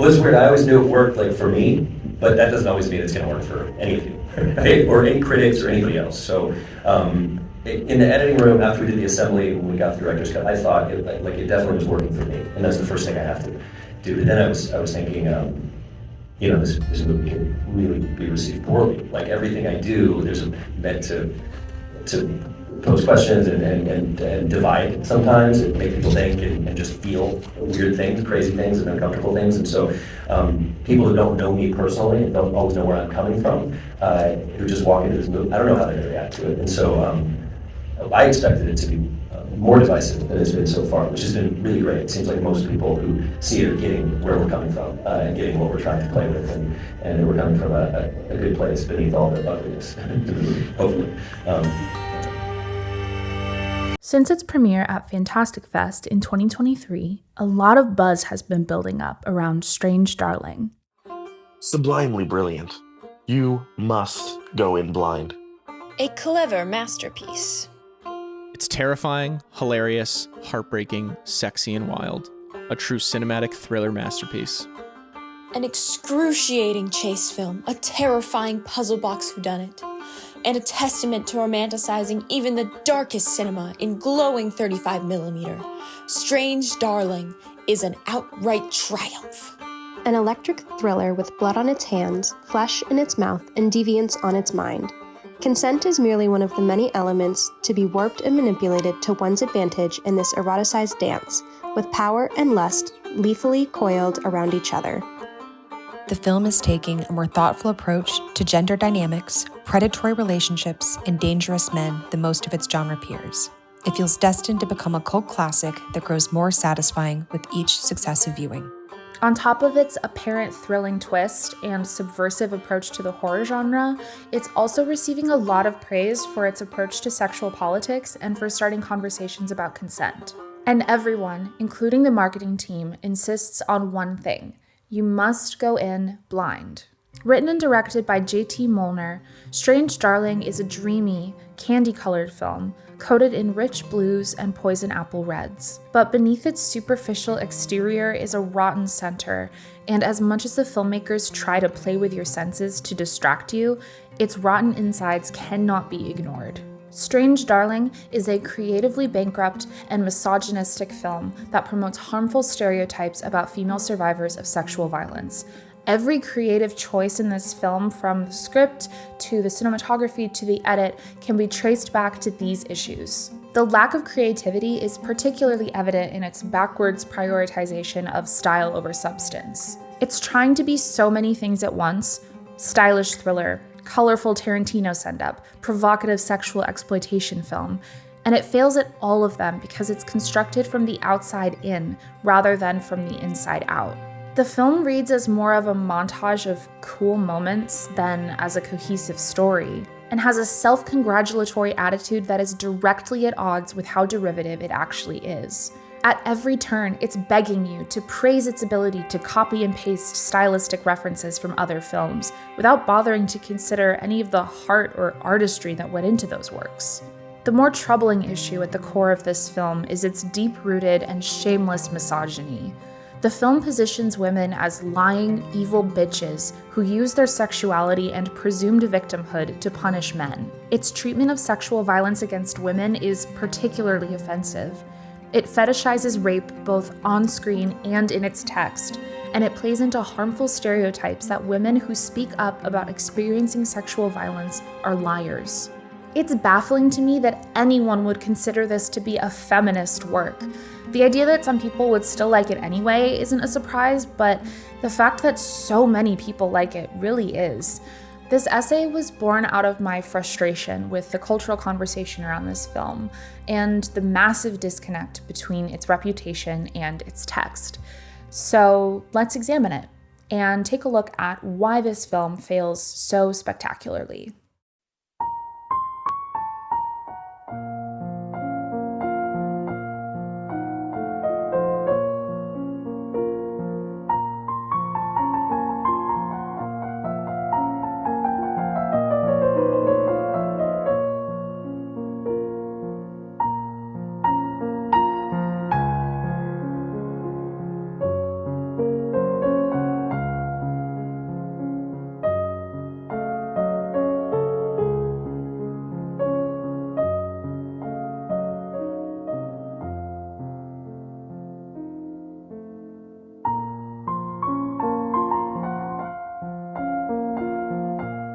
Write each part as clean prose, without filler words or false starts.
Well, it's weird. I always knew it worked like for me, but that doesn't always mean it's going to work for any of you, right? Or any critics or anybody else. So in the editing room, after we did the assembly, when we got the director's cut, I thought it definitely was working for me, and that's the first thing I have to do. But then I was thinking, this movie can really be received poorly. Like everything I do, there's meant to pose questions and divide sometimes, and make people think and just feel weird things, crazy things, and uncomfortable things. And so people who don't know me personally and don't always know where I'm coming from, who just walk into this movie, I don't know how they're going to react to it. And so I expected it to be more divisive than it's been so far, which has been really great. It seems like most people who see it are getting where we're coming from and getting what we're trying to play with, and we're coming from a good place beneath all the ugliness, hopefully. Since its premiere at Fantastic Fest in 2023, a lot of buzz has been building up around Strange Darling. Sublimely brilliant. You must go in blind. A clever masterpiece. It's terrifying, hilarious, heartbreaking, sexy, and wild. A true cinematic thriller masterpiece. An excruciating chase film, a terrifying puzzle box whodunit, and a testament to romanticizing even the darkest cinema in glowing 35mm. Strange Darling is an outright triumph. An electric thriller with blood on its hands, flesh in its mouth, and deviance on its mind. Consent is merely one of the many elements to be warped and manipulated to one's advantage in this eroticized dance, with power and lust lethally coiled around each other. The film is taking a more thoughtful approach to gender dynamics, predatory relationships, and dangerous men than most of its genre peers. It feels destined to become a cult classic that grows more satisfying with each successive viewing. On top of its apparent thrilling twist and subversive approach to the horror genre, it's also receiving a lot of praise for its approach to sexual politics and for starting conversations about consent. And everyone, including the marketing team, insists on one thing: you must go in blind. Written and directed by J.T. Molnar, Strange Darling is a dreamy, candy-colored film coated in rich blues and poison apple reds. But beneath its superficial exterior is a rotten center, and as much as the filmmakers try to play with your senses to distract you, its rotten insides cannot be ignored. Strange Darling is a creatively bankrupt and misogynistic film that promotes harmful stereotypes about female survivors of sexual violence. Every creative choice in this film, from the script to the cinematography to the edit, can be traced back to these issues. The lack of creativity is particularly evident in its backwards prioritization of style over substance. It's trying to be so many things at once: stylish thriller, colorful Tarantino send-up, provocative sexual exploitation film, and it fails at all of them because it's constructed from the outside in rather than from the inside out. The film reads as more of a montage of cool moments than as a cohesive story, and has a self-congratulatory attitude that is directly at odds with how derivative it actually is. At every turn, it's begging you to praise its ability to copy and paste stylistic references from other films, without bothering to consider any of the heart or artistry that went into those works. The more troubling issue at the core of this film is its deep-rooted and shameless misogyny. The film positions women as lying, evil bitches who use their sexuality and presumed victimhood to punish men. Its treatment of sexual violence against women is particularly offensive. It fetishizes rape both on screen and in its text, and it plays into harmful stereotypes that women who speak up about experiencing sexual violence are liars. It's baffling to me that anyone would consider this to be a feminist work. The idea that some people would still like it anyway isn't a surprise, but the fact that so many people like it really is. This essay was born out of my frustration with the cultural conversation around this film and the massive disconnect between its reputation and its text. So let's examine it and take a look at why this film fails so spectacularly.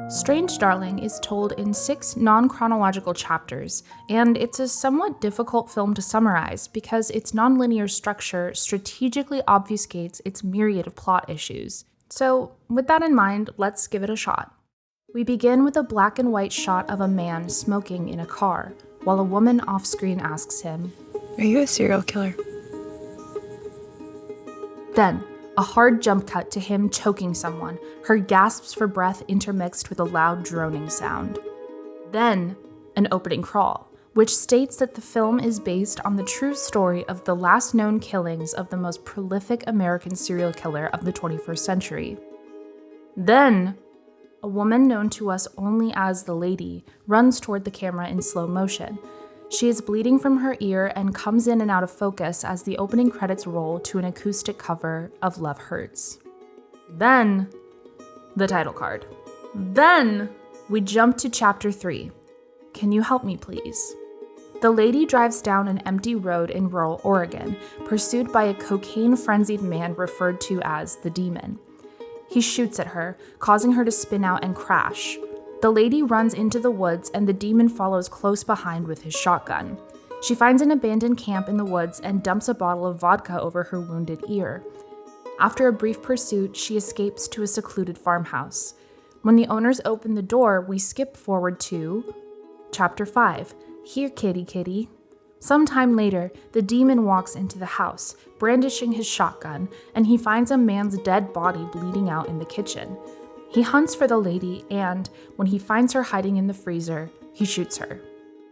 Strange Darling is told in 6 non-chronological chapters, and it's a somewhat difficult film to summarize because its nonlinear structure strategically obfuscates its myriad of plot issues. So, with that in mind, let's give it a shot. We begin with a black and white shot of a man smoking in a car, while a woman off-screen asks him, "Are you a serial killer?" Then, a hard jump cut to him choking someone, her gasps for breath intermixed with a loud droning sound. Then, an opening crawl, which states that the film is based on the true story of the last known killings of the most prolific American serial killer of the 21st century. Then, a woman known to us only as the Lady runs toward the camera in slow motion. She is bleeding from her ear and comes in and out of focus as the opening credits roll to an acoustic cover of Love Hurts. Then, the title card. Then, we jump to chapter 3. Can you help me, please? The Lady drives down an empty road in rural Oregon, pursued by a cocaine-frenzied man referred to as the Demon. He shoots at her, causing her to spin out and crash. The Lady runs into the woods and the Demon follows close behind with his shotgun. She finds an abandoned camp in the woods and dumps a bottle of vodka over her wounded ear. After a brief pursuit, she escapes to a secluded farmhouse. When the owners open the door, we skip forward to Chapter 5. Here, kitty, kitty. Sometime later, the Demon walks into the house, brandishing his shotgun, and he finds a man's dead body bleeding out in the kitchen. He hunts for the Lady, and when he finds her hiding in the freezer, he shoots her.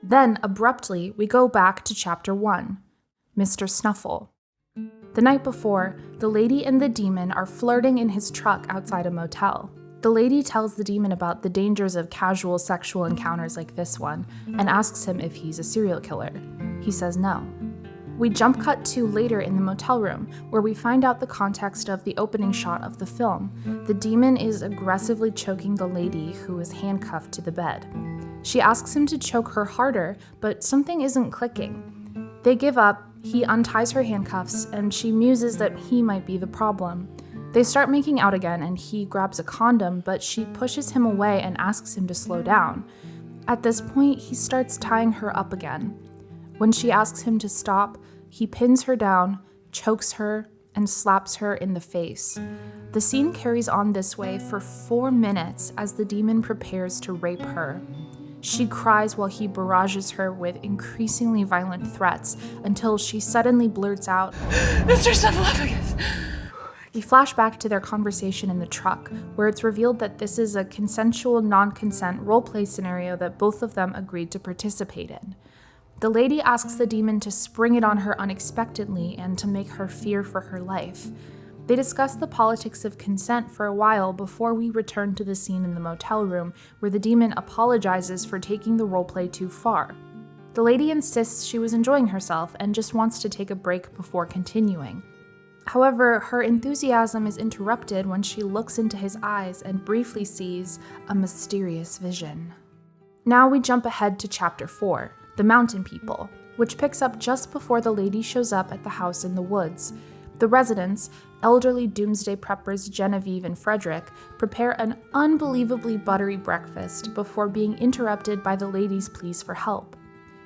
Then, abruptly, we go back to Chapter 1, Mr. Snuffle. The night before, the Lady and the Demon are flirting in his truck outside a motel. The Lady tells the Demon about the dangers of casual sexual encounters like this one, and asks him if he's a serial killer. He says no. We jump cut to later in the motel room, where we find out the context of the opening shot of the film. The Demon is aggressively choking the Lady, who is handcuffed to the bed. She asks him to choke her harder, but something isn't clicking. They give up, he unties her handcuffs, and she muses that he might be the problem. They start making out again, and he grabs a condom, but she pushes him away and asks him to slow down. At this point, he starts tying her up again. When she asks him to stop, he pins her down, chokes her, and slaps her in the face. The scene carries on this way for 4 minutes as the Demon prepares to rape her. She cries while he barrages her with increasingly violent threats until she suddenly blurts out, "Mr. Snuffleupagus!" We flash back to their conversation in the truck, where it's revealed that this is a consensual non-consent roleplay scenario that both of them agreed to participate in. The Lady asks the Demon to spring it on her unexpectedly and to make her fear for her life. They discuss the politics of consent for a while before we return to the scene in the motel room where the Demon apologizes for taking the roleplay too far. The Lady insists she was enjoying herself and just wants to take a break before continuing. However, her enthusiasm is interrupted when she looks into his eyes and briefly sees a mysterious vision. Now we jump ahead to Chapter 4. The Mountain People, which picks up just before the Lady shows up at the house in the woods. The residents, elderly doomsday preppers Genevieve and Frederick, prepare an unbelievably buttery breakfast before being interrupted by the Lady's pleas for help.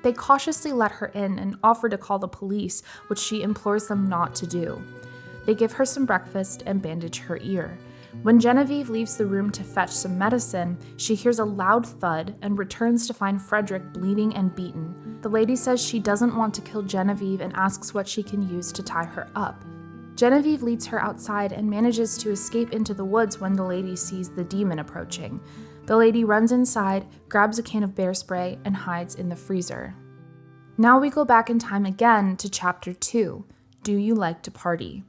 They cautiously let her in and offer to call the police, which she implores them not to do. They give her some breakfast and bandage her ear. When Genevieve leaves the room to fetch some medicine, she hears a loud thud and returns to find Frederick bleeding and beaten. The Lady says she doesn't want to kill Genevieve and asks what she can use to tie her up. Genevieve leads her outside and manages to escape into the woods when the Lady sees the Demon approaching. The Lady runs inside, grabs a can of bear spray, and hides in the freezer. Now we go back in time again to Chapter 2, Do You Like to Party?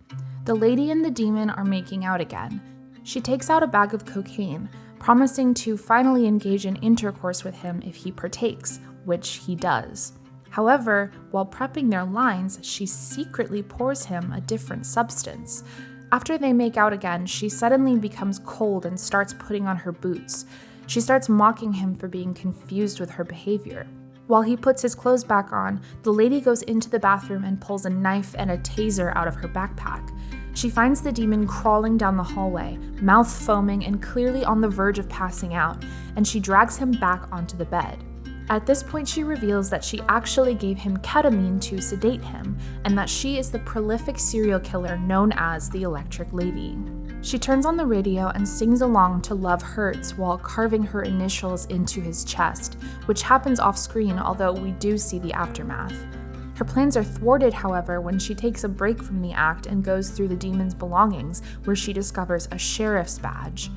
The Lady and the Demon are making out again. She takes out a bag of cocaine, promising to finally engage in intercourse with him if he partakes, which he does. However, while prepping their lines, she secretly pours him a different substance. After they make out again, she suddenly becomes cold and starts putting on her boots. She starts mocking him for being confused with her behavior. While he puts his clothes back on, the Lady goes into the bathroom and pulls a knife and a taser out of her backpack. She finds the demon crawling down the hallway, mouth foaming and clearly on the verge of passing out, and she drags him back onto the bed. At this point, she reveals that she actually gave him ketamine to sedate him, and that she is the prolific serial killer known as the Electric Lady. She turns on the radio and sings along to Love Hurts while carving her initials into his chest, which happens off screen, although we do see the aftermath. Her plans are thwarted, however, when she takes a break from the act and goes through the demon's belongings, where she discovers a sheriff's badge.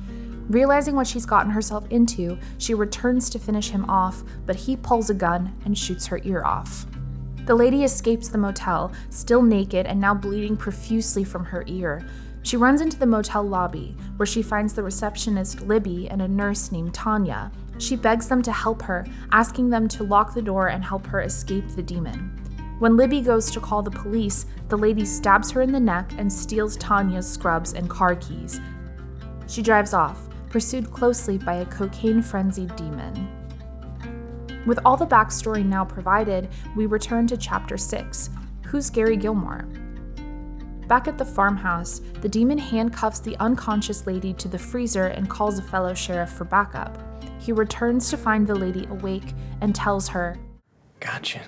Realizing what she's gotten herself into, she returns to finish him off, but he pulls a gun and shoots her ear off. The lady escapes the motel, still naked and now bleeding profusely from her ear. She runs into the motel lobby, where she finds the receptionist Libby and a nurse named Tanya. She begs them to help her, asking them to lock the door and help her escape the demon. When Libby goes to call the police, the lady stabs her in the neck and steals Tanya's scrubs and car keys. She drives off, pursued closely by a cocaine-frenzied demon. With all the backstory now provided, we return to Chapter 6, Who's Gary Gilmore? Back at the farmhouse, the demon handcuffs the unconscious lady to the freezer and calls a fellow sheriff for backup. He returns to find the lady awake and tells her, "Gotcha.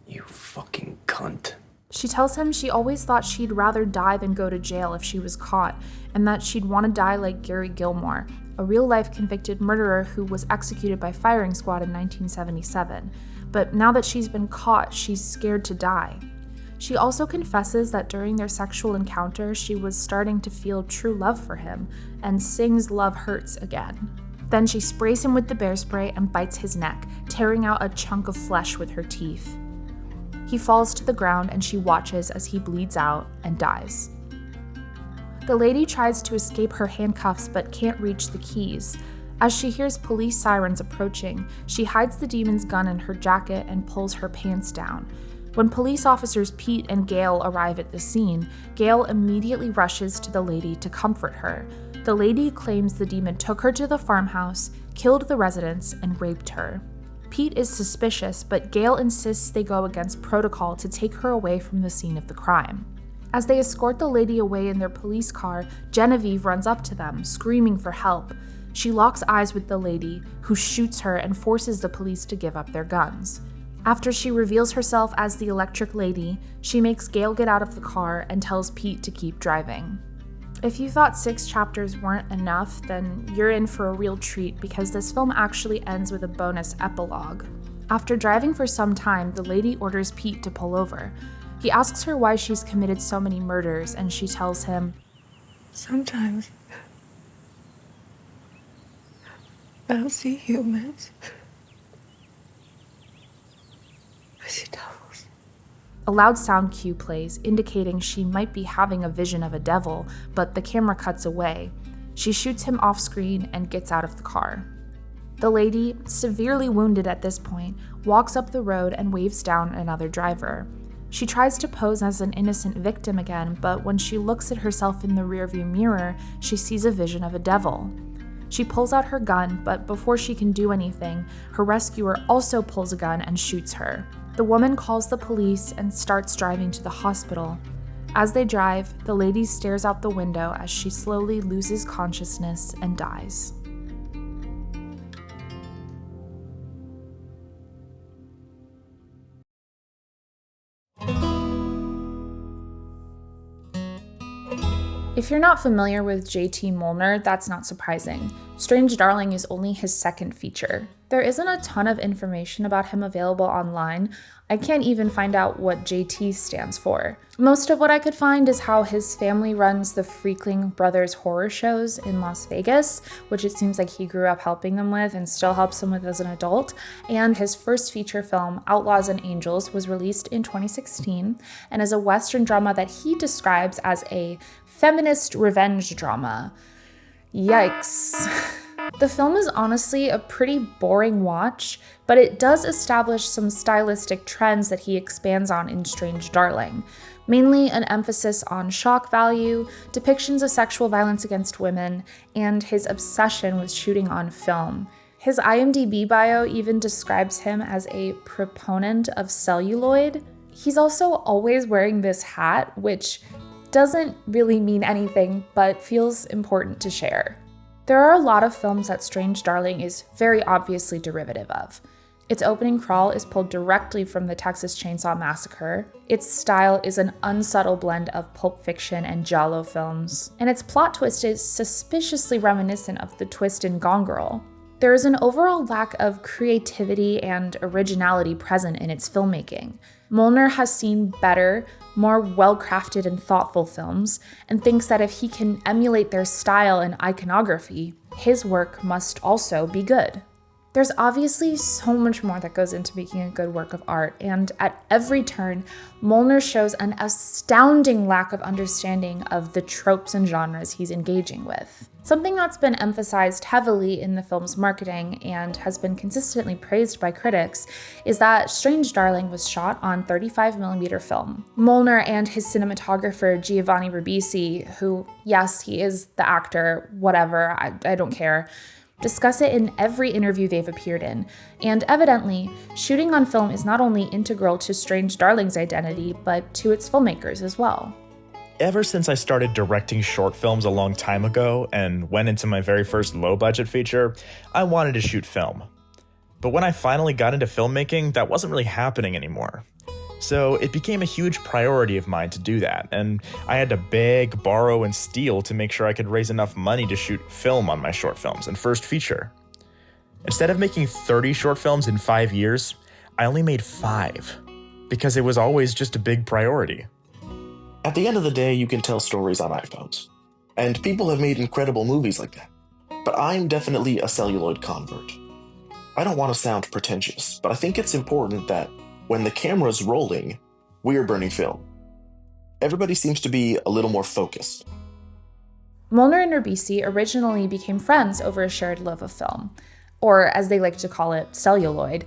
You fucking cunt." She tells him she always thought she'd rather die than go to jail if she was caught, and that she'd want to die like Gary Gilmore, a real-life convicted murderer who was executed by firing squad in 1977. But now that she's been caught, she's scared to die. She also confesses that during their sexual encounter, she was starting to feel true love for him, and sings Love Hurts again. Then she sprays him with the bear spray and bites his neck, tearing out a chunk of flesh with her teeth. He falls to the ground and she watches as he bleeds out and dies. The lady tries to escape her handcuffs but can't reach the keys. As she hears police sirens approaching, she hides the demon's gun in her jacket and pulls her pants down. When police officers Pete and Gail arrive at the scene, Gail immediately rushes to the lady to comfort her. The lady claims the demon took her to the farmhouse, killed the residents, and raped her. Pete is suspicious, but Gail insists they go against protocol to take her away from the scene of the crime. As they escort the lady away in their police car, Genevieve runs up to them, screaming for help. She locks eyes with the lady, who shoots her and forces the police to give up their guns. After she reveals herself as the Electric Lady, she makes Gail get out of the car and tells Pete to keep driving. If you thought 6 chapters weren't enough, then you're in for a real treat because this film actually ends with a bonus epilogue. After driving for some time, the lady orders Pete to pull over. He asks her why she's committed so many murders, and she tells him, Sometimes I don't see humans. I see devils. A loud sound cue plays, indicating she might be having a vision of a devil, but the camera cuts away. She shoots him off screen and gets out of the car. The lady, severely wounded at this point, walks up the road and waves down another driver. She tries to pose as an innocent victim again, but when she looks at herself in the rearview mirror, she sees a vision of a devil. She pulls out her gun, but before she can do anything, her rescuer also pulls a gun and shoots her. The woman calls the police and starts driving to the hospital. As they drive, the lady stares out the window as she slowly loses consciousness and dies. If you're not familiar with J.T. Molnar, that's not surprising. Strange Darling is only his second feature. There isn't a ton of information about him available online. I can't even find out what JT stands for. Most of what I could find is how his family runs the Freakling Brothers horror shows in Las Vegas, which it seems like he grew up helping them with and still helps them with as an adult. And his first feature film, Outlaws and Angels, was released in 2016 and is a Western drama that he describes as a feminist revenge drama. Yikes. The film is honestly a pretty boring watch, but it does establish some stylistic trends that he expands on in Strange Darling, mainly an emphasis on shock value, depictions of sexual violence against women, and his obsession with shooting on film. His IMDb bio even describes him as a proponent of celluloid. He's also always wearing this hat, which doesn't really mean anything, but feels important to share. There are a lot of films that Strange Darling is very obviously derivative of. Its opening crawl is pulled directly from the Texas Chainsaw Massacre, its style is an unsubtle blend of Pulp Fiction and giallo films, and its plot twist is suspiciously reminiscent of the twist in Gone Girl. There is an overall lack of creativity and originality present in its filmmaking. Molnar has seen better, more well-crafted and thoughtful films, and thinks that if he can emulate their style and iconography, his work must also be good. There's obviously so much more that goes into making a good work of art, and at every turn, Molnar shows an astounding lack of understanding of the tropes and genres he's engaging with. Something that's been emphasized heavily in the film's marketing and has been consistently praised by critics is that Strange Darling was shot on 35mm film. Molnar and his cinematographer Giovanni Ribisi, who, yes, he is the actor, whatever, I don't care, discuss it in every interview they've appeared in, and evidently, shooting on film is not only integral to Strange Darling's identity, but to its filmmakers as well. Ever since I started directing short films a long time ago and went into my very first low-budget feature, I wanted to shoot film. But when I finally got into filmmaking, that wasn't really happening anymore. So it became a huge priority of mine to do that, and I had to beg, borrow, and steal to make sure I could raise enough money to shoot film on my short films and first feature. Instead of making 30 short films in 5 years, I only made 5, because it was always just a big priority. At the end of the day, you can tell stories on iPhones. And people have made incredible movies like that. But I'm definitely a celluloid convert. I don't want to sound pretentious, but I think it's important that when the camera's rolling, we're burning film. Everybody seems to be a little more focused. Molnar and Ribisi originally became friends over a shared love of film, or as they like to call it, celluloid,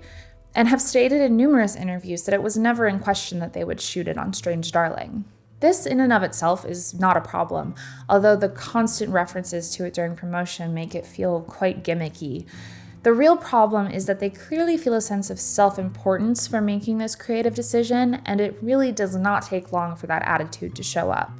and have stated in numerous interviews that it was never in question that they would shoot it on Strange Darling. This in and of itself is not a problem, although the constant references to it during promotion make it feel quite gimmicky. The real problem is that they clearly feel a sense of self-importance for making this creative decision, and it really does not take long for that attitude to show up.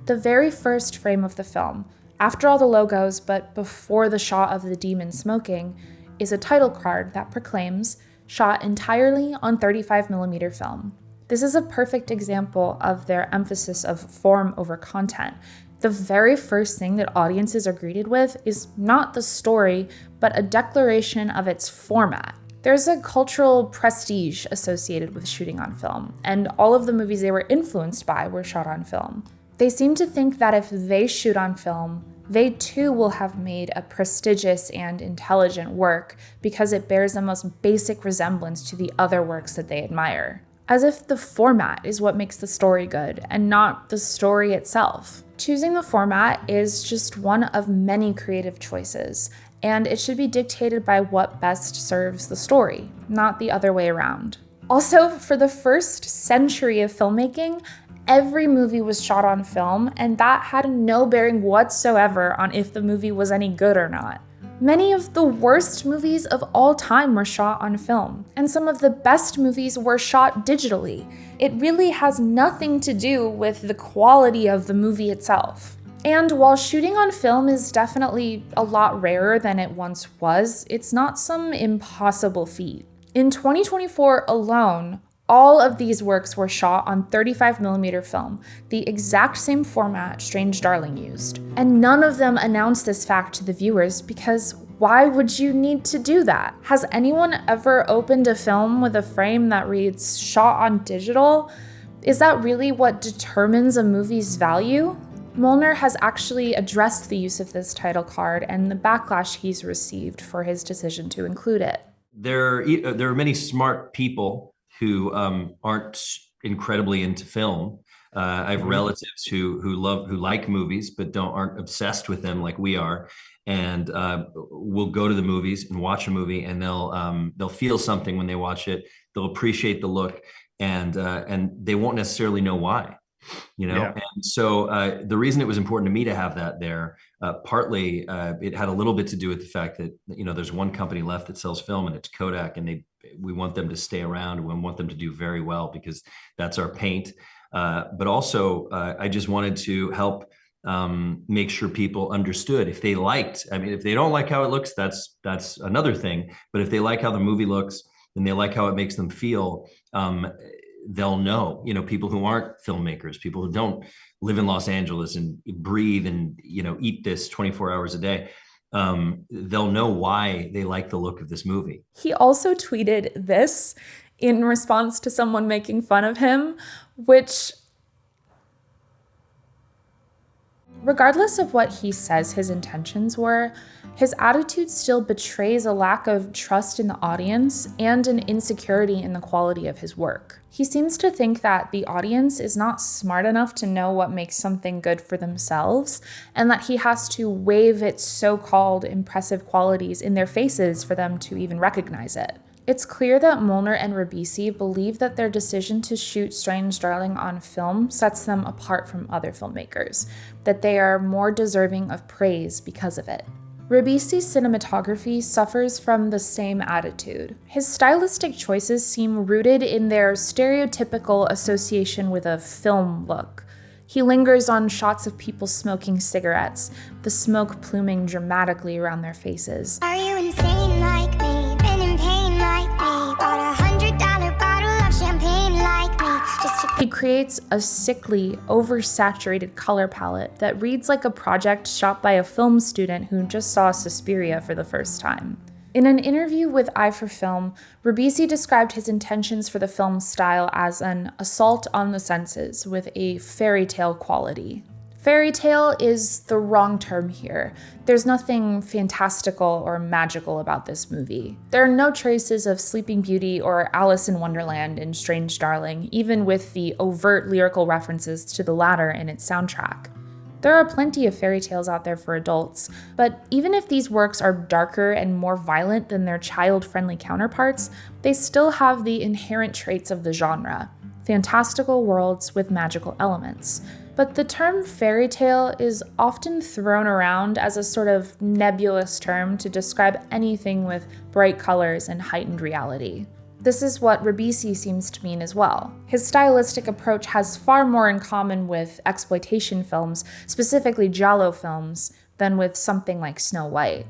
The very first frame of the film, after all the logos but before the shot of the demon smoking, is a title card that proclaims, "Shot entirely on 35mm film." This is a perfect example of their emphasis of form over content. The very first thing that audiences are greeted with is not the story, but a declaration of its format. There's a cultural prestige associated with shooting on film, and all of the movies they were influenced by were shot on film. They seem to think that if they shoot on film, they too will have made a prestigious and intelligent work because it bears the most basic resemblance to the other works that they admire. As if the format is what makes the story good, and not the story itself. Choosing the format is just one of many creative choices, and it should be dictated by what best serves the story, not the other way around. Also, for the first century of filmmaking, every movie was shot on film, and that had no bearing whatsoever on if the movie was any good or not. Many of the worst movies of all time were shot on film, and some of the best movies were shot digitally. It really has nothing to do with the quality of the movie itself. And while shooting on film is definitely a lot rarer than it once was, it's not some impossible feat. In 2024 alone, all of these works were shot on 35mm film, the exact same format Strange Darling used. And none of them announced this fact to the viewers because why would you need to do that? Has anyone ever opened a film with a frame that reads "shot on digital"? Is that really what determines a movie's value? Molnar has actually addressed the use of this title card and the backlash he's received for his decision to include it. There are many smart people who aren't incredibly into film. I have relatives who like movies but aren't obsessed with them like we are, and will go to the movies and watch a movie, and they'll feel something when they watch it. They'll appreciate the look, and they won't necessarily know why. Yeah. And so the reason it was important to me to have that there, partly it had a little bit to do with the fact that there's one company left that sells film, and it's Kodak, and we want them to stay around. We want them to do very well because that's our paint. but also I just wanted to help make sure people understood if they liked. I mean, if they don't like how it looks, that's another thing. But if they like how the movie looks and they like how it makes them feel, they'll know. You know, people who aren't filmmakers, people who don't live in Los Angeles and breathe and eat this 24 hours a day. They'll know why they like the look of this movie. He also tweeted this in response to someone making fun of him, which, regardless of what he says his intentions were, his attitude still betrays a lack of trust in the audience and an insecurity in the quality of his work. He seems to think that the audience is not smart enough to know what makes something good for themselves, and that he has to wave its so-called impressive qualities in their faces for them to even recognize it. It's clear that Molnar and Ribisi believe that their decision to shoot Strange Darling on film sets them apart from other filmmakers, that they are more deserving of praise because of it. Ribisi's cinematography suffers from the same attitude. His stylistic choices seem rooted in their stereotypical association with a film look. He lingers on shots of people smoking cigarettes, the smoke pluming dramatically around their faces. Are you insane like me? Been in pain like me? Bought $100 bottle of champagne like me? He creates a sickly, oversaturated color palette that reads like a project shot by a film student who just saw Suspiria for the first time. In an interview with Eye for Film, Ribisi described his intentions for the film's style as an assault on the senses with a fairy tale quality. Fairy tale is the wrong term here. There's nothing fantastical or magical about this movie. There are no traces of Sleeping Beauty or Alice in Wonderland in Strange Darling, even with the overt lyrical references to the latter in its soundtrack. There are plenty of fairy tales out there for adults, but even if these works are darker and more violent than their child-friendly counterparts, they still have the inherent traits of the genre: fantastical worlds with magical elements. But the term fairy tale is often thrown around as a sort of nebulous term to describe anything with bright colors and heightened reality. This is what Ribisi seems to mean as well. His stylistic approach has far more in common with exploitation films, specifically giallo films, than with something like Snow White.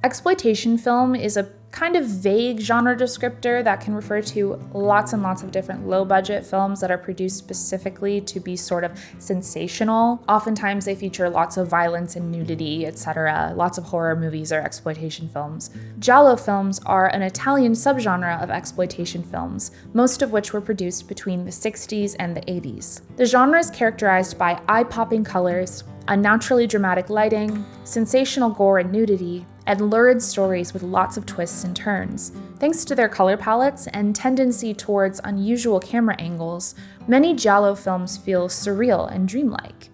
Exploitation film is a kind of vague genre descriptor that can refer to lots and lots of different low-budget films that are produced specifically to be sort of sensational. Oftentimes they feature lots of violence and nudity, etc. Lots of horror movies are exploitation films. Giallo films are an Italian subgenre of exploitation films, most of which were produced between the 60s and the 80s. The genre is characterized by eye-popping colors, unnaturally dramatic lighting, sensational gore and nudity, and lurid stories with lots of twists and turns. Thanks to their color palettes and tendency towards unusual camera angles, many giallo films feel surreal and dreamlike.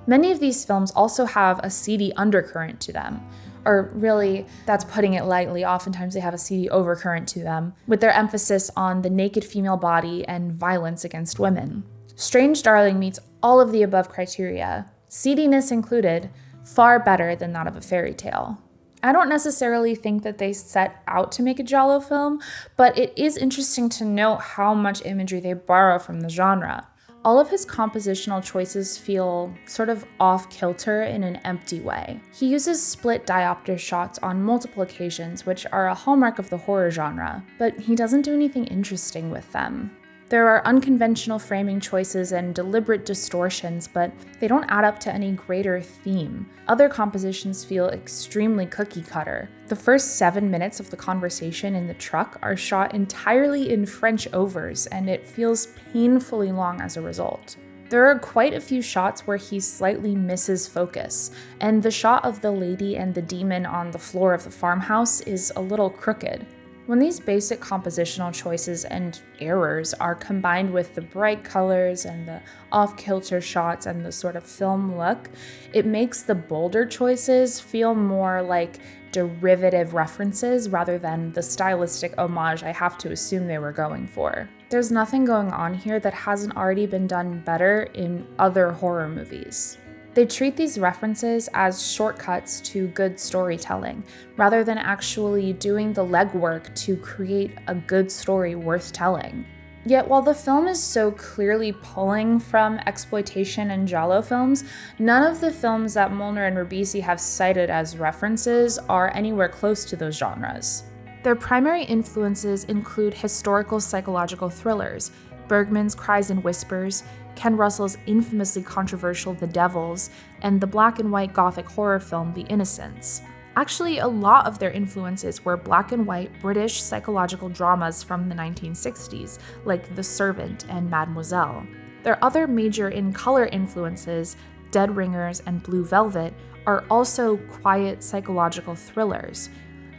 Many of these films also have a seedy undercurrent to them, or really, that's putting it lightly, oftentimes they have a seedy overcurrent to them, with their emphasis on the naked female body and violence against women. Strange Darling meets all of the above criteria, seediness included, far better than that of a fairy tale. I don't necessarily think that they set out to make a giallo film, but it is interesting to note how much imagery they borrow from the genre. All of his compositional choices feel sort of off-kilter in an empty way. He uses split diopter shots on multiple occasions, which are a hallmark of the horror genre, but he doesn't do anything interesting with them. There are unconventional framing choices and deliberate distortions, but they don't add up to any greater theme. Other compositions feel extremely cookie-cutter. The first 7 minutes of the conversation in the truck are shot entirely in French overs, and it feels painfully long as a result. There are quite a few shots where he slightly misses focus, and the shot of the lady and the demon on the floor of the farmhouse is a little crooked. When these basic compositional choices and errors are combined with the bright colors and the off-kilter shots and the sort of film look, it makes the bolder choices feel more like derivative references rather than the stylistic homage I have to assume they were going for. There's nothing going on here that hasn't already been done better in other horror movies. They treat these references as shortcuts to good storytelling, rather than actually doing the legwork to create a good story worth telling. Yet while the film is so clearly pulling from exploitation and giallo films, none of the films that Molnar and Ribisi have cited as references are anywhere close to those genres. Their primary influences include historical psychological thrillers, Bergman's Cries and Whispers, Ken Russell's infamously controversial The Devils, and the black and white gothic horror film The Innocents. Actually, a lot of their influences were black and white British psychological dramas from the 1960s, like The Servant and Mademoiselle. Their other major in-color influences, Dead Ringers and Blue Velvet, are also quiet psychological thrillers.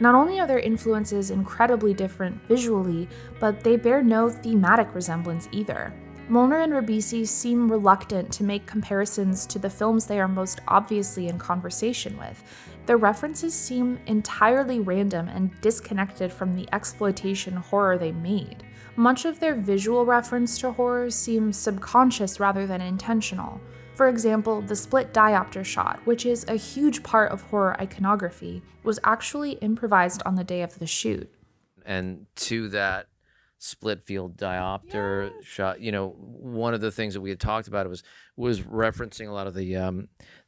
Not only are their influences incredibly different visually, but they bear no thematic resemblance either. Molnar and Ribisi seem reluctant to make comparisons to the films they are most obviously in conversation with. Their references seem entirely random and disconnected from the exploitation horror they made. Much of their visual reference to horror seems subconscious rather than intentional. For example, the split diopter shot, which is a huge part of horror iconography, was actually improvised on the day of the shoot. And to that split field diopter shot, one of the things that we had talked about was referencing a lot of the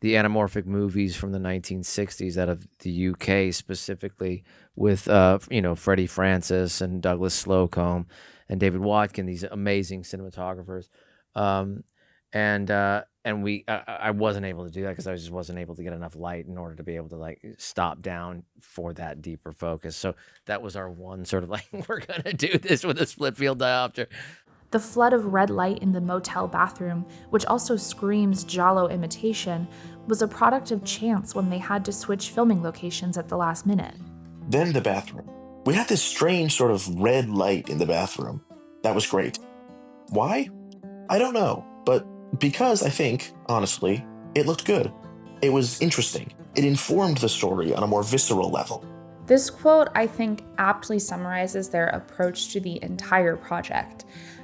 anamorphic movies from the 1960s out of the UK, specifically with Freddie Francis and Douglas Slocombe and David Watkin, these amazing cinematographers. I wasn't able to do that because I just wasn't able to get enough light in order to be able to stop down for that deeper focus. So that was our one sort of we're going to do this with a split field diopter. The flood of red light in the motel bathroom, which also screams giallo imitation, was a product of chance when they had to switch filming locations at the last minute. Then the bathroom. We had this strange sort of red light in the bathroom. That was great. Why? I don't know, but because I think, honestly, it looked good. It was interesting. It informed the story on a more visceral level. This quote, I think, aptly summarizes their approach to the entire project.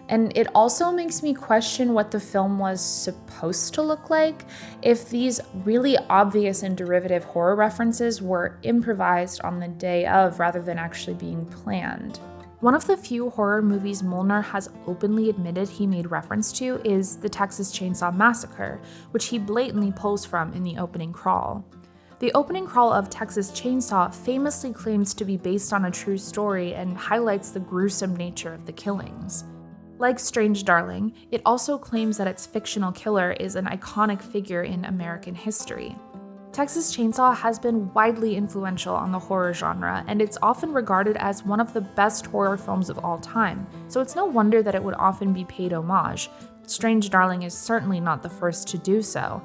And it also makes me question what the film was supposed to look like if these really obvious and derivative horror references were improvised on the day of rather than actually being planned. One of the few horror movies Molnar has openly admitted he made reference to is the Texas Chainsaw Massacre, which he blatantly pulls from in the opening crawl. The opening crawl of Texas Chainsaw famously claims to be based on a true story and highlights the gruesome nature of the killings. Like Strange Darling, it also claims that its fictional killer is an iconic figure in American history. Texas Chainsaw has been widely influential on the horror genre, and it's often regarded as one of the best horror films of all time, so it's no wonder that it would often be paid homage. Strange Darling is certainly not the first to do so,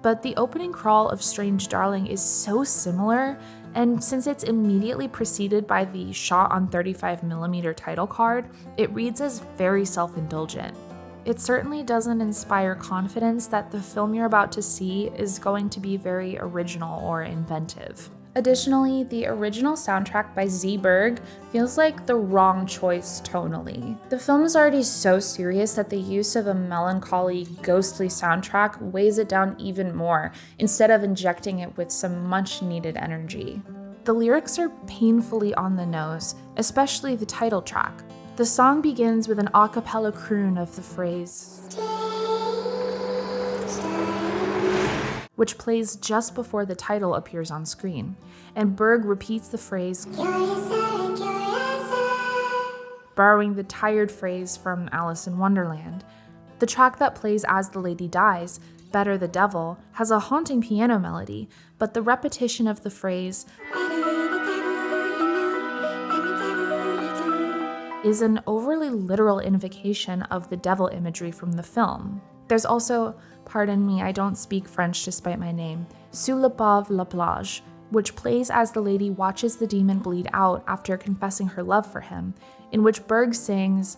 but the opening crawl of Strange Darling is so similar, and since it's immediately preceded by the shot on 35mm title card, it reads as very self-indulgent. It certainly doesn't inspire confidence that the film you're about to see is going to be very original or inventive. Additionally, the original soundtrack by Z. Berg feels like the wrong choice tonally. The film is already so serious that the use of a melancholy, ghostly soundtrack weighs it down even more, instead of injecting it with some much-needed energy. The lyrics are painfully on the nose, especially the title track. The song begins with an a cappella croon of the phrase, which plays just before the title appears on screen, and Berg repeats the phrase, borrowing the tired phrase from Alice in Wonderland. The track that plays as the lady dies, Better the Devil, has a haunting piano melody, but the repetition of the phrase is an overly literal invocation of the devil imagery from the film. There's also, pardon me, I don't speak French despite my name, Sous le pave la plage, which plays as the lady watches the demon bleed out after confessing her love for him, in which Berg sings,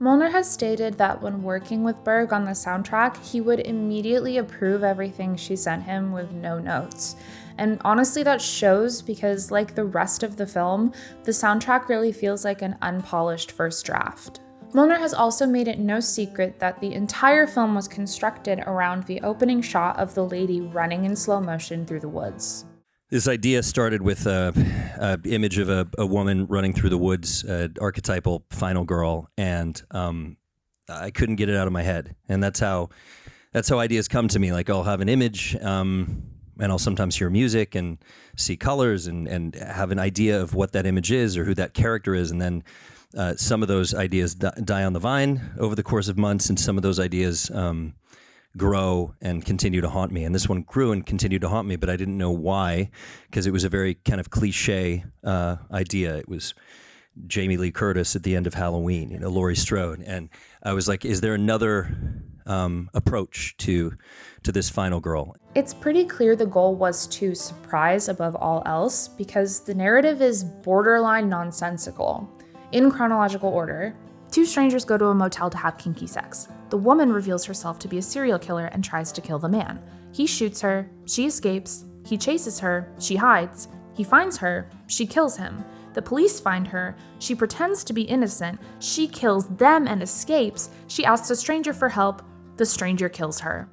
Molnar has stated that when working with Berg on the soundtrack, he would immediately approve everything she sent him with no notes. And honestly, that shows because, like the rest of the film, the soundtrack really feels like an unpolished first draft. Milner has also made it no secret that the entire film was constructed around the opening shot of the lady running in slow motion through the woods. This idea started with an image of a woman running through the woods, archetypal final girl, and I couldn't get it out of my head. And that's how ideas come to me. Like, I'll have an image, and I'll sometimes hear music and see colors and have an idea of what that image is or who that character is, and then some of those ideas die on the vine over the course of months, and some of those ideas grow and continue to haunt me. And this one grew and continued to haunt me, but I didn't know why, because it was a very kind of cliche idea. It was Jamie Lee Curtis at the end of Halloween, Laurie Strode. And I was like, is there another approach to this final girl? It's pretty clear the goal was to surprise above all else, because the narrative is borderline nonsensical. In chronological order, two strangers go to a motel to have kinky sex. The woman reveals herself to be a serial killer and tries to kill the man. He shoots her, she escapes, he chases her, she hides, he finds her, she kills him. The police find her, she pretends to be innocent, she kills them and escapes, she asks a stranger for help, the stranger kills her.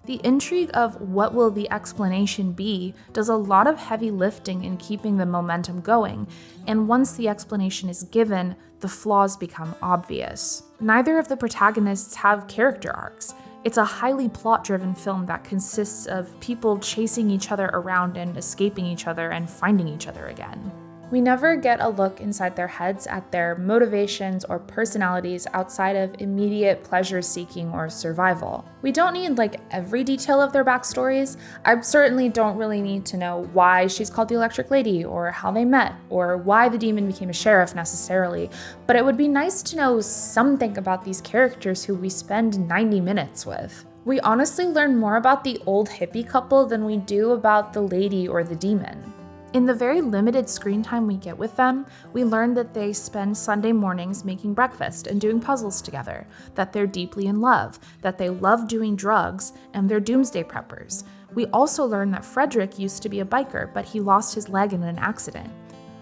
The intrigue of what will the explanation be does a lot of heavy lifting in keeping the momentum going, and once the explanation is given, the flaws become obvious. Neither of the protagonists have character arcs. It's a highly plot-driven film that consists of people chasing each other around and escaping each other and finding each other again. We never get a look inside their heads at their motivations or personalities outside of immediate pleasure-seeking or survival. We don't need every detail of their backstories. I certainly don't really need to know why she's called the Electric Lady, or how they met, or why the demon became a sheriff necessarily, but it would be nice to know something about these characters who we spend 90 minutes with. We honestly learn more about the old hippie couple than we do about the lady or the demon. In the very limited screen time we get with them, we learn that they spend Sunday mornings making breakfast and doing puzzles together, that they're deeply in love, that they love doing drugs, and they're doomsday preppers. We also learn that Frederick used to be a biker, but he lost his leg in an accident.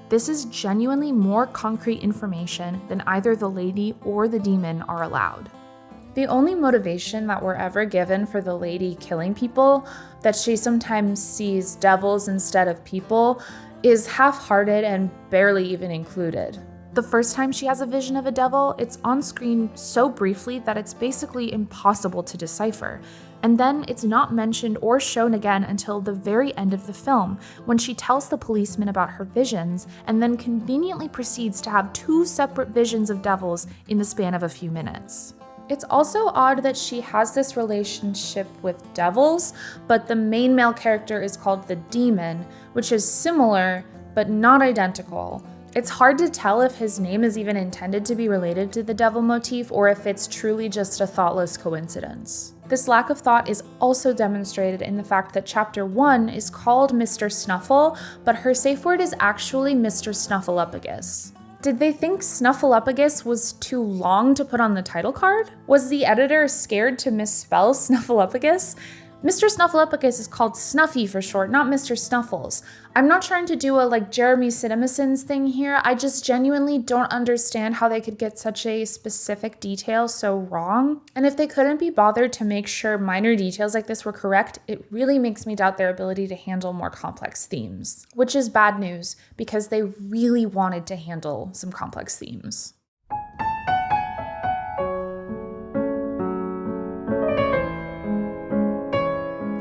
This is genuinely more concrete information than either the lady or the demon are allowed. The only motivation that we're ever given for the lady killing people, that she sometimes sees devils instead of people, is half-hearted and barely even included. The first time she has a vision of a devil, it's on screen so briefly that it's basically impossible to decipher. And then it's not mentioned or shown again until the very end of the film, when she tells the policeman about her visions and then conveniently proceeds to have two separate visions of devils in the span of a few minutes. It's also odd that she has this relationship with devils, but the main male character is called the Demon, which is similar, but not identical. It's hard to tell if his name is even intended to be related to the devil motif, or if it's truly just a thoughtless coincidence. This lack of thought is also demonstrated in the fact that Chapter 1 is called Mr. Snuffle, but her safe word is actually Mr. Snuffleupagus. Did they think Snuffleupagus was too long to put on the title card? Was the editor scared to misspell Snuffleupagus? Mr. Snuffleupagus is called Snuffy for short, not Mr. Snuffles. I'm not trying to do a Jeremy CinemaSins thing here. I just genuinely don't understand how they could get such a specific detail so wrong. And if they couldn't be bothered to make sure minor details like this were correct, it really makes me doubt their ability to handle more complex themes. Which is bad news, because they really wanted to handle some complex themes.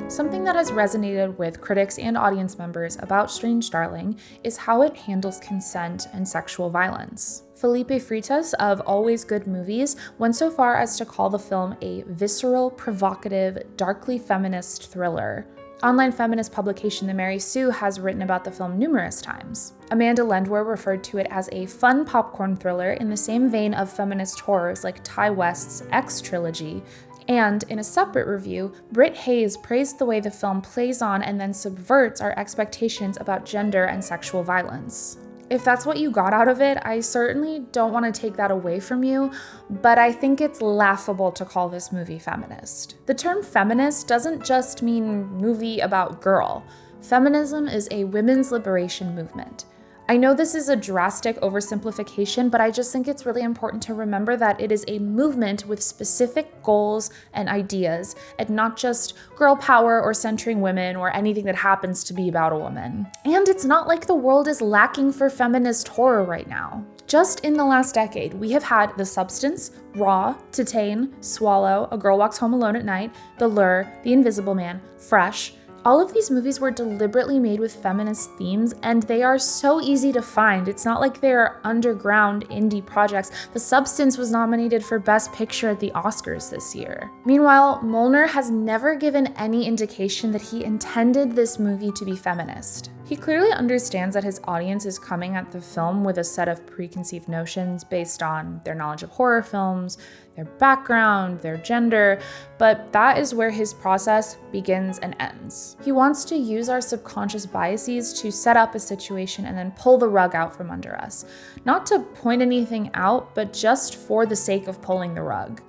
Something that has resonated with critics and audience members about Strange Darling is how it handles consent and sexual violence. Felipe Freitas of Always Good Movies went so far as to call the film a visceral, provocative, darkly feminist thriller. Online feminist publication The Mary Sue has written about the film numerous times. Amanda Lendwer referred to it as a fun popcorn thriller in the same vein of feminist horrors like Ty West's X trilogy. And in a separate review, Britt Hayes praised the way the film plays on and then subverts our expectations about gender and sexual violence. If that's what you got out of it, I certainly don't want to take that away from you, but I think it's laughable to call this movie feminist. The term feminist doesn't just mean movie about girl. Feminism is a women's liberation movement. I know this is a drastic oversimplification, but I just think it's really important to remember that it is a movement with specific goals and ideas, and not just girl power or centering women or anything that happens to be about a woman. And it's not like the world is lacking for feminist horror right now. Just in the last decade, we have had The Substance, Raw, Titane, Swallow, A Girl Walks Home Alone at Night, The Lure, The Invisible Man, Fresh. All of these movies were deliberately made with feminist themes, and they are so easy to find. It's not like they're underground indie projects. The Substance was nominated for Best Picture at the Oscars this year. Meanwhile, Molnar has never given any indication that he intended this movie to be feminist. He clearly understands that his audience is coming at the film with a set of preconceived notions based on their knowledge of horror films, their background, their gender, but that is where his process begins and ends. He wants to use our subconscious biases to set up a situation and then pull the rug out from under us. Not to point anything out, but just for the sake of pulling the rug.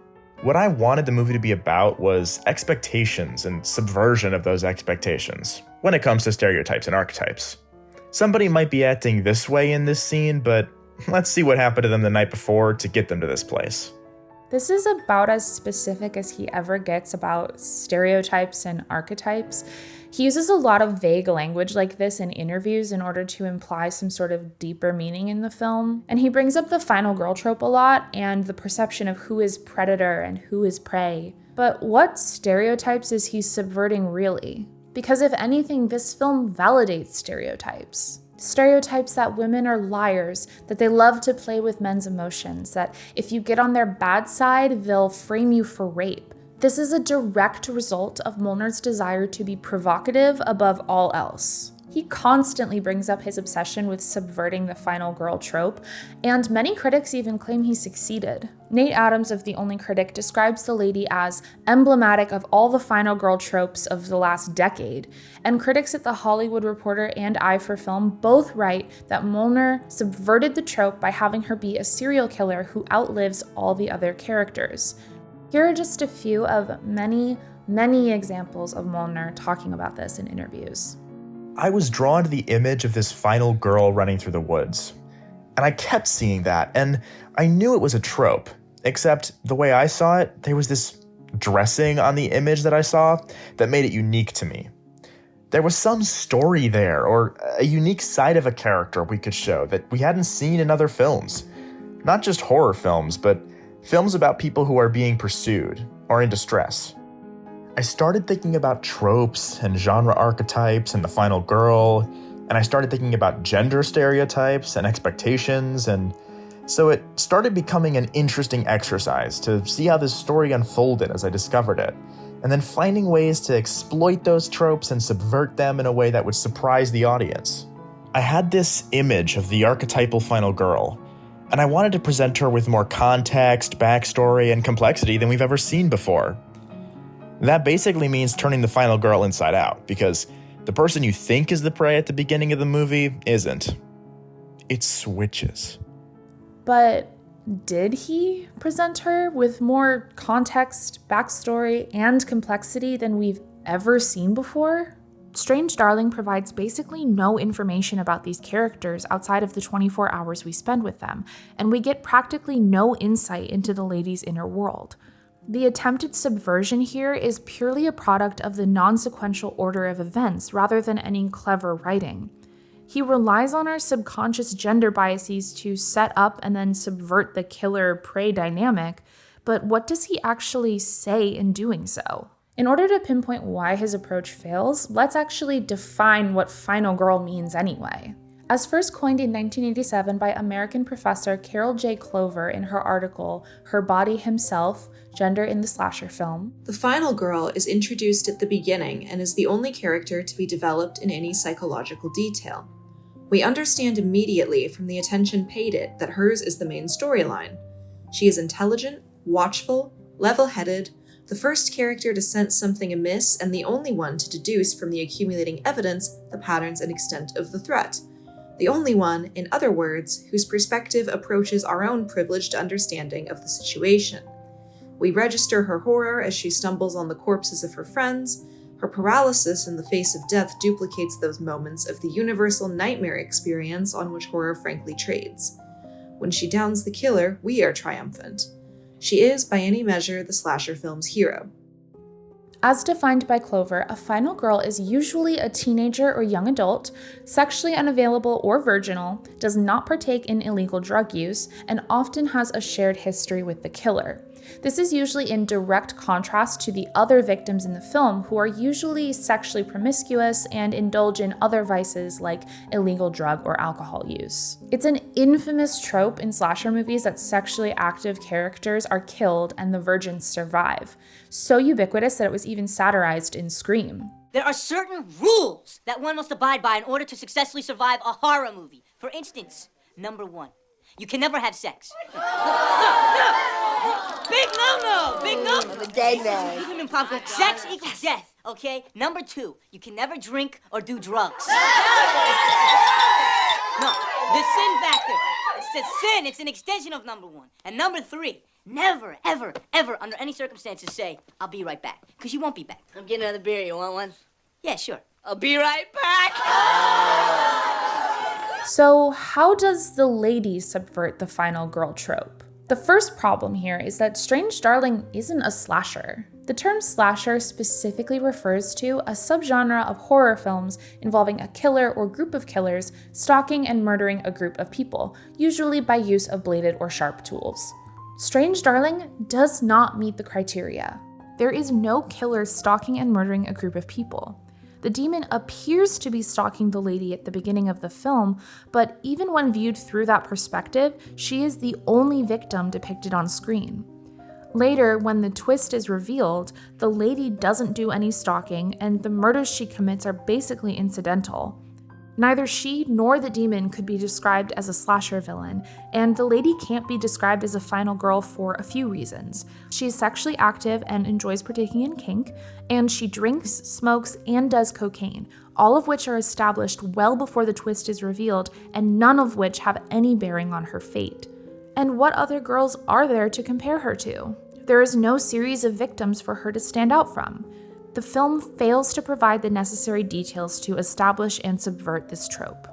What I wanted the movie to be about was expectations and subversion of those expectations when it comes to stereotypes and archetypes. Somebody might be acting this way in this scene, but let's see what happened to them the night before to get them to this place. This is about as specific as he ever gets about stereotypes and archetypes. He uses a lot of vague language like this in interviews in order to imply some sort of deeper meaning in the film. And he brings up the final girl trope a lot and the perception of who is predator and who is prey. But what stereotypes is he subverting really? Because if anything, this film validates stereotypes. Stereotypes that women are liars, that they love to play with men's emotions, that if you get on their bad side, they'll frame you for rape. This is a direct result of Molnar's desire to be provocative above all else. He constantly brings up his obsession with subverting the final girl trope, and many critics even claim he succeeded. Nate Adams of The Only Critic describes the lady as emblematic of all the final girl tropes of the last decade, and critics at The Hollywood Reporter and Eye for Film both write that Molnar subverted the trope by having her be a serial killer who outlives all the other characters. Here are just a few of many, many examples of Molnar talking about this in interviews. I was drawn to the image of this final girl running through the woods. And I kept seeing that, and I knew it was a trope, except the way I saw it, there was this dressing on the image that I saw that made it unique to me. There was some story there, or a unique side of a character we could show that we hadn't seen in other films. Not just horror films, but films about people who are being pursued or in distress. I started thinking about tropes and genre archetypes and the final girl, and I started thinking about gender stereotypes and expectations, and so it started becoming an interesting exercise to see how this story unfolded as I discovered it, and then finding ways to exploit those tropes and subvert them in a way that would surprise the audience. I had this image of the archetypal final girl, and I wanted to present her with more context, backstory, and complexity than we've ever seen before. That basically means turning the final girl inside out, because the person you think is the prey at the beginning of the movie isn't. It switches. But did he present her with more context, backstory, and complexity than we've ever seen before? Strange Darling provides basically no information about these characters outside of the 24 hours we spend with them, and we get practically no insight into the lady's inner world. The attempted subversion here is purely a product of the non-sequential order of events rather than any clever writing. He relies on our subconscious gender biases to set up and then subvert the killer-prey dynamic, but what does he actually say in doing so? In order to pinpoint why his approach fails, let's actually define what final girl means anyway. As first coined in 1987 by American professor Carol J. Clover in her article, Her Body Himself, Gender in the Slasher Film, the final girl is introduced at the beginning and is the only character to be developed in any psychological detail. We understand immediately from the attention paid it that hers is the main storyline. She is intelligent, watchful, level-headed, the first character to sense something amiss and the only one to deduce from the accumulating evidence the patterns and extent of the threat. The only one, in other words, whose perspective approaches our own privileged understanding of the situation. We register her horror as she stumbles on the corpses of her friends, Her paralysis in the face of death duplicates those moments of the universal nightmare experience on which horror frankly trades. When she downs the killer, we are triumphant. She is, by any measure, the slasher film's hero. As defined by Clover, a final girl is usually a teenager or young adult, sexually unavailable or virginal, does not partake in illegal drug use, and often has a shared history with the killer. This is usually in direct contrast to the other victims in the film, who are usually sexually promiscuous and indulge in other vices like illegal drug or alcohol use. It's an infamous trope in slasher movies that sexually active characters are killed and the virgins survive. So ubiquitous that it was even satirized in Scream. There are certain rules that one must abide by in order to successfully survive a horror movie. For instance, number 1, you can never have sex. Big no-no! Big no! I'm a dead man. Sex equals death, okay? Number 2, you can never drink or do drugs. No, the sin factor. It's a sin. It's an extension of number 1. And number 3, never, ever, ever, under any circumstances say, I'll be right back. Because you won't be back. I'm getting another beer. You want one? Yeah, sure. I'll be right back. So how does the lady subvert the final girl trope? The first problem here is that Strange Darling isn't a slasher. The term slasher specifically refers to a subgenre of horror films involving a killer or group of killers stalking and murdering a group of people, usually by use of bladed or sharp tools. Strange Darling does not meet the criteria. There is no killer stalking and murdering a group of people. The demon appears to be stalking the lady at the beginning of the film, but even when viewed through that perspective, she is the only victim depicted on screen. Later, when the twist is revealed, the lady doesn't do any stalking, and the murders she commits are basically incidental. Neither she nor the demon could be described as a slasher villain, and the lady can't be described as a final girl for a few reasons. She is sexually active and enjoys partaking in kink, and she drinks, smokes, and does cocaine, all of which are established well before the twist is revealed, and none of which have any bearing on her fate. And what other girls are there to compare her to? There is no series of victims for her to stand out from. The film fails to provide the necessary details to establish and subvert this trope.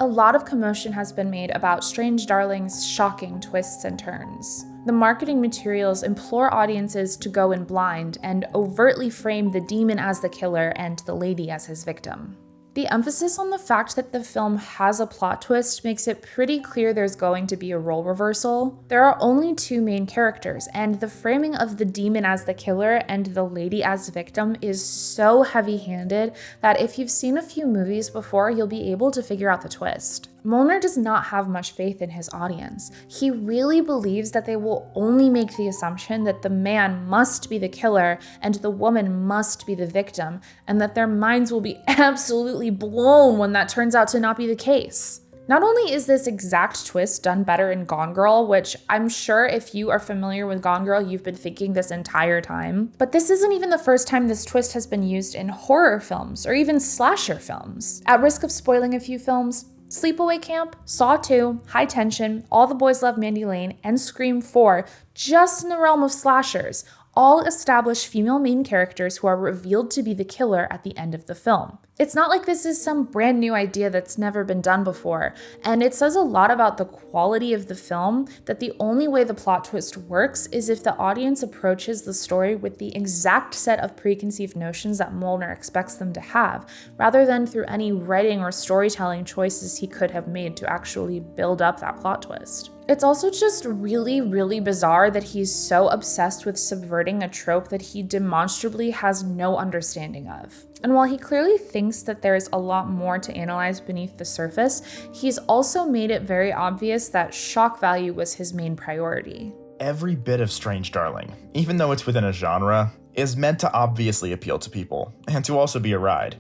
A lot of commotion has been made about Strange Darling's shocking twists and turns. The marketing materials implore audiences to go in blind and overtly frame the demon as the killer and the lady as his victim. The emphasis on the fact that the film has a plot twist makes it pretty clear there's going to be a role reversal. There are only 2 main characters, and the framing of the demon as the killer and the lady as victim is so heavy-handed that if you've seen a few movies before, you'll be able to figure out the twist. Molnar does not have much faith in his audience. He really believes that they will only make the assumption that the man must be the killer and the woman must be the victim, and that their minds will be absolutely blown when that turns out to not be the case. Not only is this exact twist done better in Gone Girl, which I'm sure if you are familiar with Gone Girl, you've been thinking this entire time, but this isn't even the first time this twist has been used in horror films or even slasher films. At risk of spoiling a few films, Sleepaway Camp, Saw 2, High Tension, All the Boys Love Mandy Lane, and Scream 4, just in the realm of slashers, all establish female main characters who are revealed to be the killer at the end of the film. It's not like this is some brand new idea that's never been done before, and it says a lot about the quality of the film that the only way the plot twist works is if the audience approaches the story with the exact set of preconceived notions that Molnar expects them to have, rather than through any writing or storytelling choices he could have made to actually build up that plot twist. It's also just really, really bizarre that he's so obsessed with subverting a trope that he demonstrably has no understanding of. And while he clearly thinks that there is a lot more to analyze beneath the surface, he's also made it very obvious that shock value was his main priority. Every bit of Strange Darling, even though it's within a genre, is meant to obviously appeal to people, and to also be a ride.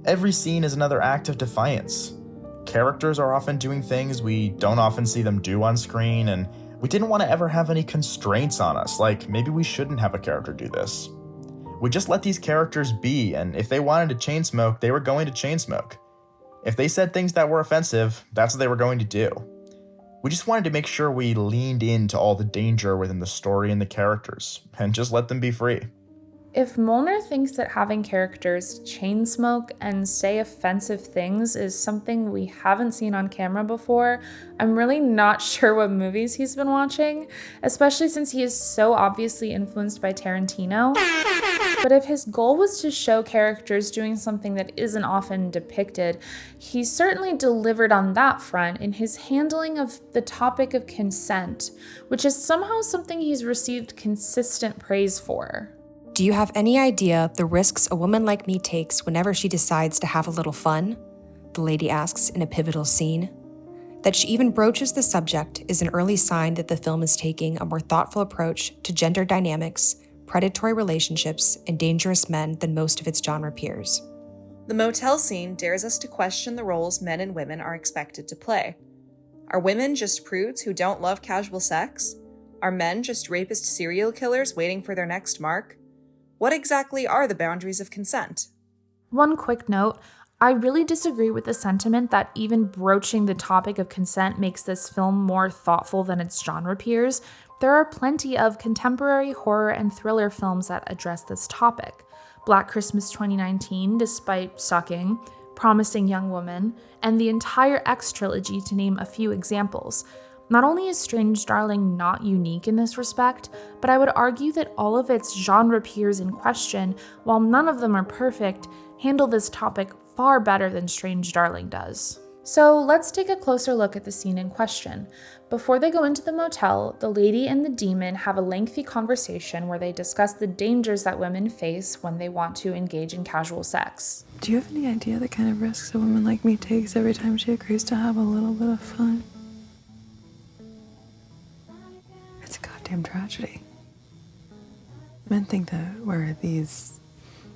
Every scene is another act of defiance. Characters are often doing things we don't often see them do on screen, and we didn't want to ever have any constraints on us, like maybe we shouldn't have a character do this. We just let these characters be, and if they wanted to chain smoke, they were going to chain smoke. If they said things that were offensive, that's what they were going to do. We just wanted to make sure we leaned into all the danger within the story and the characters, and just let them be free. If Molnar thinks that having characters chain smoke and say offensive things is something we haven't seen on camera before, I'm really not sure what movies he's been watching, especially since he is so obviously influenced by Tarantino. But if his goal was to show characters doing something that isn't often depicted, he certainly delivered on that front in his handling of the topic of consent, which is somehow something he's received consistent praise for. Do you have any idea the risks a woman like me takes whenever she decides to have a little fun? The lady asks in a pivotal scene. That she even broaches the subject is an early sign that the film is taking a more thoughtful approach to gender dynamics, predatory relationships, and dangerous men than most of its genre peers. The motel scene dares us to question the roles men and women are expected to play. Are women just prudes who don't love casual sex? Are men just rapist serial killers waiting for their next mark? What exactly are the boundaries of consent? One quick note, I really disagree with the sentiment that even broaching the topic of consent makes this film more thoughtful than its genre peers. There are plenty of contemporary horror and thriller films that address this topic. Black Christmas 2019, despite sucking, Promising Young Woman, and the entire X trilogy, to name a few examples. Not only is Strange Darling not unique in this respect, but I would argue that all of its genre peers in question, while none of them are perfect, handle this topic far better than Strange Darling does. So let's take a closer look at the scene in question. Before they go into the motel, the lady and the demon have a lengthy conversation where they discuss the dangers that women face when they want to engage in casual sex. Do you have any idea the kind of risks a woman like me takes every time she agrees to have a little bit of fun? It's a goddamn tragedy. Men think that we're these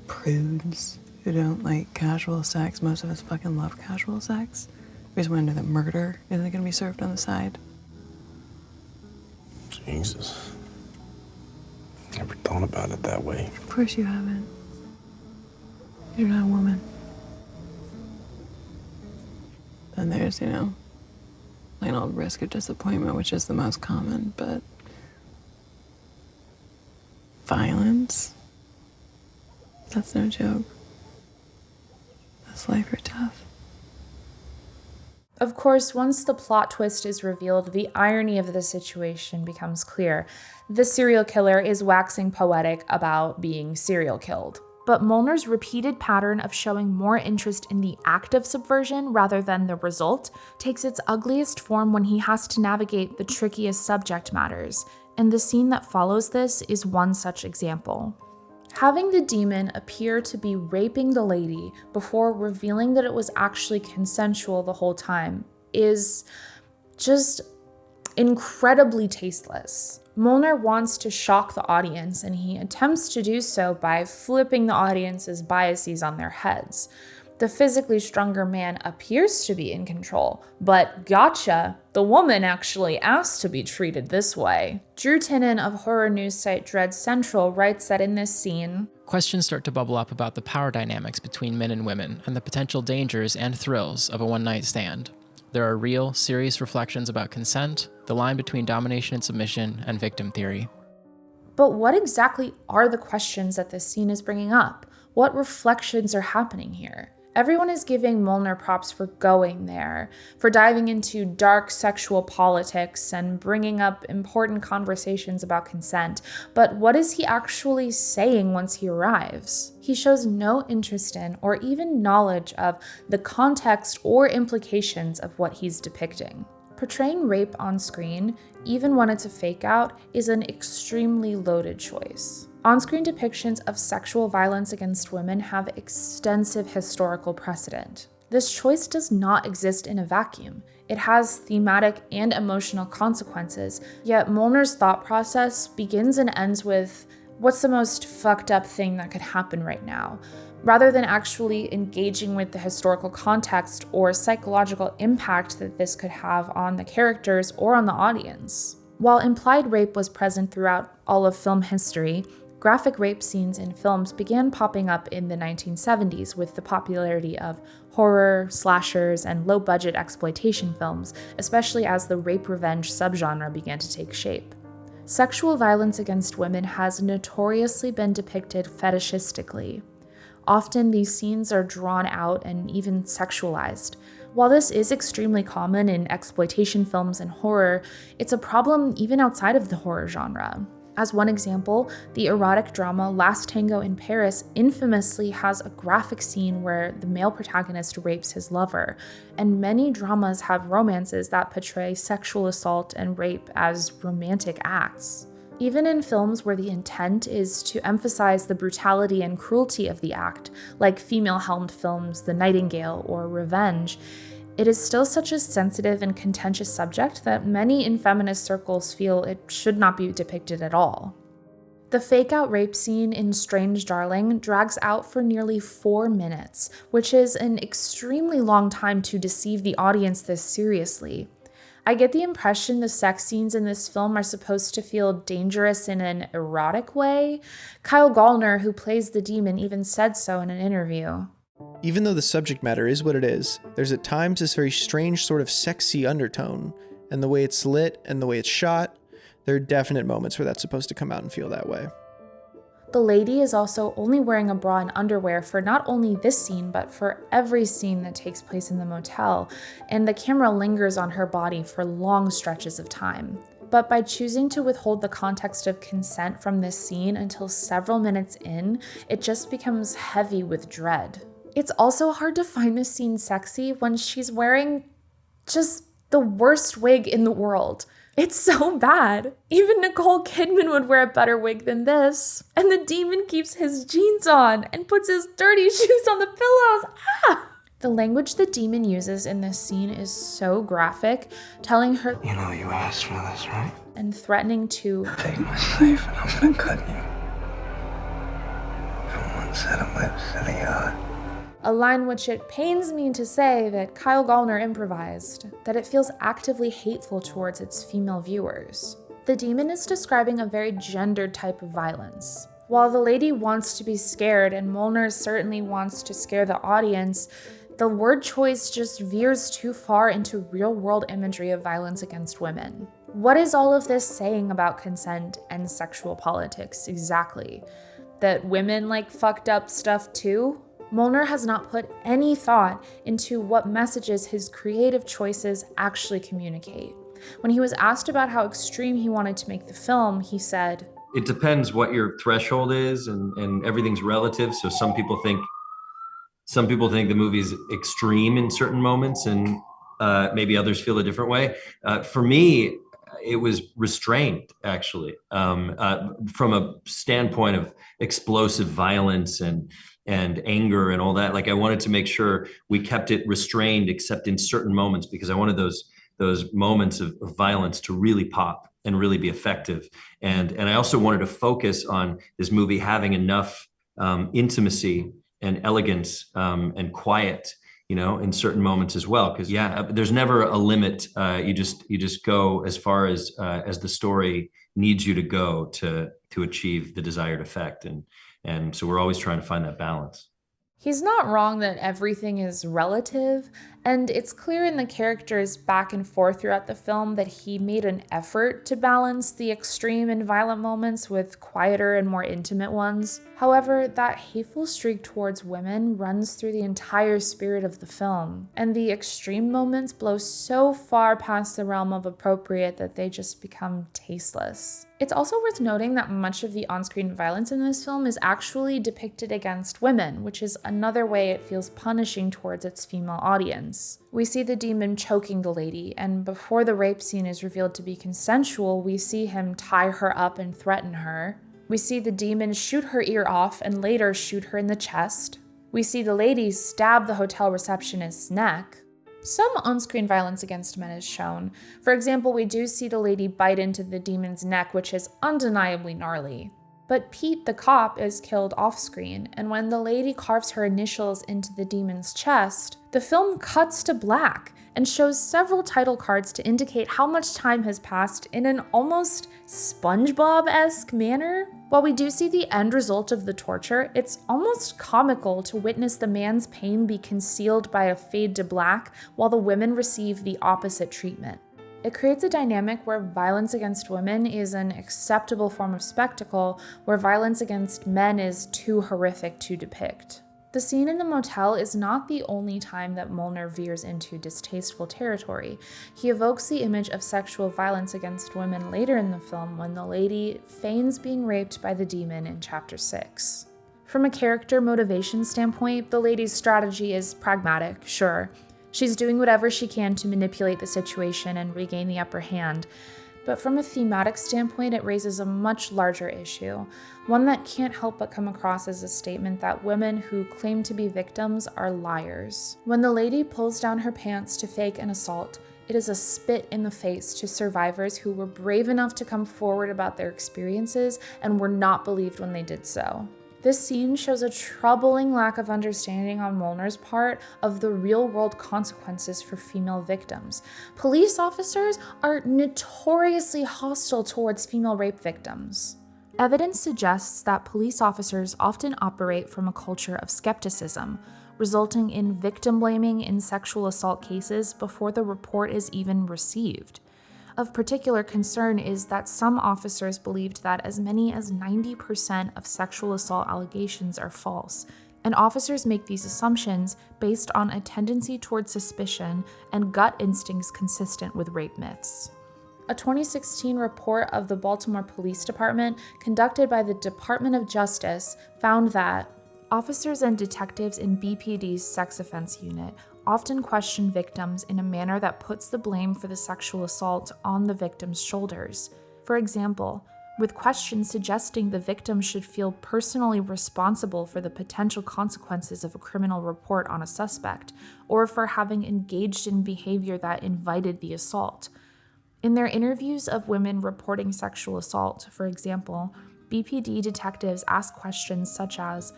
prudes who don't like casual sex. Most of us fucking love casual sex. We just wonder that murder isn't going to be served on the side. Jesus. Never thought about it that way. Of course you haven't. You're not a woman. Then there's, plain old risk of disappointment, which is the most common, but violence, that's no joke. That's life or death. Of course, once the plot twist is revealed, the irony of the situation becomes clear. The serial killer is waxing poetic about being serial killed. But Molnar's repeated pattern of showing more interest in the act of subversion rather than the result takes its ugliest form when he has to navigate the trickiest subject matters, and the scene that follows this is one such example. Having the demon appear to be raping the lady before revealing that it was actually consensual the whole time is just incredibly tasteless. Molnar wants to shock the audience, and he attempts to do so by flipping the audience's biases on their heads. The physically stronger man appears to be in control, but gotcha, the woman actually asked to be treated this way. Drew Tinnen of horror news site Dread Central writes that in this scene, questions start to bubble up about the power dynamics between men and women and the potential dangers and thrills of a one-night stand. There are real, serious reflections about consent, the line between domination and submission, and victim theory. But what exactly are the questions that this scene is bringing up? What reflections are happening here? Everyone is giving Molnar props for going there, for diving into dark sexual politics and bringing up important conversations about consent. But what is he actually saying once he arrives? He shows no interest in or even knowledge of the context or implications of what he's depicting. Portraying rape on screen, even when it's a fake out, is an extremely loaded choice. On-screen depictions of sexual violence against women have extensive historical precedent. This choice does not exist in a vacuum. It has thematic and emotional consequences, yet Molnar's thought process begins and ends with, what's the most fucked up thing that could happen right now? Rather than actually engaging with the historical context or psychological impact that this could have on the characters or on the audience. While implied rape was present throughout all of film history, graphic rape scenes in films began popping up in the 1970s with the popularity of horror, slashers, and low-budget exploitation films, especially as the rape revenge subgenre began to take shape. Sexual violence against women has notoriously been depicted fetishistically. Often these scenes are drawn out and even sexualized. While this is extremely common in exploitation films and horror, it's a problem even outside of the horror genre. As one example, the erotic drama Last Tango in Paris infamously has a graphic scene where the male protagonist rapes his lover, and many dramas have romances that portray sexual assault and rape as romantic acts. Even in films where the intent is to emphasize the brutality and cruelty of the act, like female-helmed films The Nightingale or Revenge, it is still such a sensitive and contentious subject that many in feminist circles feel it should not be depicted at all. The fake-out rape scene in Strange Darling drags out for nearly 4 minutes, which is an extremely long time to deceive the audience this seriously. I get the impression the sex scenes in this film are supposed to feel dangerous in an erotic way. Kyle Gallner, who plays the demon, even said so in an interview. Even though the subject matter is what it is, there's at times this very strange sort of sexy undertone, and the way it's lit and the way it's shot, there are definite moments where that's supposed to come out and feel that way. The lady is also only wearing a bra and underwear for not only this scene, but for every scene that takes place in the motel, and the camera lingers on her body for long stretches of time. But by choosing to withhold the context of consent from this scene until several minutes in, it just becomes heavy with dread. It's also hard to find this scene sexy when she's wearing just the worst wig in the world. It's so bad. Even Nicole Kidman would wear a better wig than this. And the demon keeps his jeans on and puts his dirty shoes on the pillows. Ah! The language the demon uses in this scene is so graphic, telling her, "You know you asked for this, right?" and threatening to take my knife and I'm gonna cut you from one set of lips to the other. A line which it pains me to say that Kyle Gallner improvised, that it feels actively hateful towards its female viewers. The demon is describing a very gendered type of violence. While the lady wants to be scared and Molnar certainly wants to scare the audience, the word choice just veers too far into real-world imagery of violence against women. What is all of this saying about consent and sexual politics exactly? That women like fucked up stuff too? Molnar has not put any thought into what messages his creative choices actually communicate. When he was asked about how extreme he wanted to make the film, he said, "It depends what your threshold is, and everything's relative. So some people think the movie's extreme in certain moments, and maybe others feel a different way. For me, it was restrained, actually, from a standpoint of explosive violence and anger and all that. Like, I wanted to make sure we kept it restrained, except in certain moments, because I wanted those moments of violence to really pop and really be effective. And I also wanted to focus on this movie having enough intimacy and elegance and quiet, in certain moments as well. Because there's never a limit. You just go as far as the story needs you to go to achieve the desired effect. And so we're always trying to find that balance. He's not wrong that everything is relative, and it's clear in the characters' back and forth throughout the film that he made an effort to balance the extreme and violent moments with quieter and more intimate ones. However, that hateful streak towards women runs through the entire spirit of the film, and the extreme moments blow so far past the realm of appropriate that they just become tasteless. It's also worth noting that much of the on-screen violence in this film is actually depicted against women, which is another way it feels punishing towards its female audience. We see the demon choking the lady, and before the rape scene is revealed to be consensual, we see him tie her up and threaten her. We see the demon shoot her ear off and later shoot her in the chest. We see the lady stab the hotel receptionist's neck. Some on-screen violence against men is shown. For example, we do see the lady bite into the demon's neck, which is undeniably gnarly. But Pete, the cop, is killed off-screen, and when the lady carves her initials into the demon's chest, the film cuts to black and shows several title cards to indicate how much time has passed in an almost SpongeBob-esque manner. While we do see the end result of the torture, it's almost comical to witness the man's pain be concealed by a fade to black while the women receive the opposite treatment. It creates a dynamic where violence against women is an acceptable form of spectacle, where violence against men is too horrific to depict. The scene in the motel is not the only time that Molnar veers into distasteful territory. He evokes the image of sexual violence against women later in the film when the lady feigns being raped by the demon in Chapter 6. From a character motivation standpoint, the lady's strategy is pragmatic, sure. She's doing whatever she can to manipulate the situation and regain the upper hand. But from a thematic standpoint, it raises a much larger issue, one that can't help but come across as a statement that women who claim to be victims are liars. When the lady pulls down her pants to fake an assault, it is a spit in the face to survivors who were brave enough to come forward about their experiences and were not believed when they did so. This scene shows a troubling lack of understanding on Molnar's part of the real-world consequences for female victims. Police officers are notoriously hostile towards female rape victims. Evidence suggests that police officers often operate from a culture of skepticism, resulting in victim blaming in sexual assault cases before the report is even received. Of particular concern is that some officers believed that as many as 90% of sexual assault allegations are false, and officers make these assumptions based on a tendency toward suspicion and gut instincts consistent with rape myths. A 2016 report of the Baltimore Police Department conducted by the Department of Justice found that officers and detectives in BPD's sex offense unit often question victims in a manner that puts the blame for the sexual assault on the victim's shoulders. For example, with questions suggesting the victim should feel personally responsible for the potential consequences of a criminal report on a suspect, or for having engaged in behavior that invited the assault. In their interviews of women reporting sexual assault, for example, BPD detectives ask questions such as,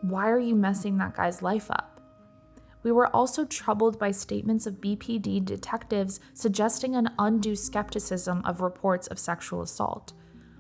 "Why are you messing that guy's life up?" We were also troubled by statements of BPD detectives suggesting an undue skepticism of reports of sexual assault.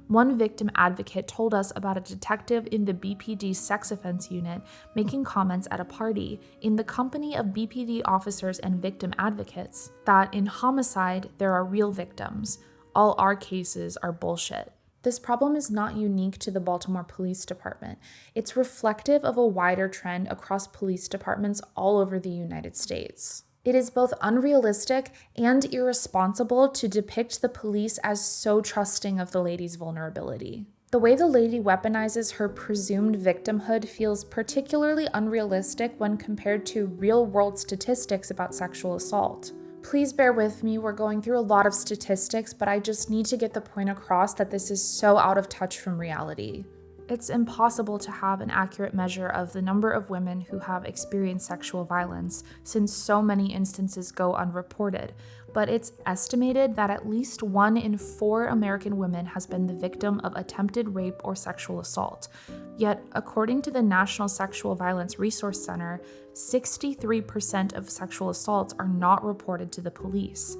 One victim advocate told us about a detective in the BPD sex offense unit making comments at a party in the company of BPD officers and victim advocates that in homicide there are real victims. All our cases are bullshit. This problem is not unique to the Baltimore Police Department. It's reflective of a wider trend across police departments all over the United States. It is both unrealistic and irresponsible to depict the police as so trusting of the lady's vulnerability. The way the lady weaponizes her presumed victimhood feels particularly unrealistic when compared to real-world statistics about sexual assault. Please bear with me, we're going through a lot of statistics, but I just need to get the point across that this is so out of touch from reality. It's impossible to have an accurate measure of the number of women who have experienced sexual violence, since so many instances go unreported, but it's estimated that at least 1 in 4 American women has been the victim of attempted rape or sexual assault. Yet, according to the National Sexual Violence Resource Center, 63% of sexual assaults are not reported to the police.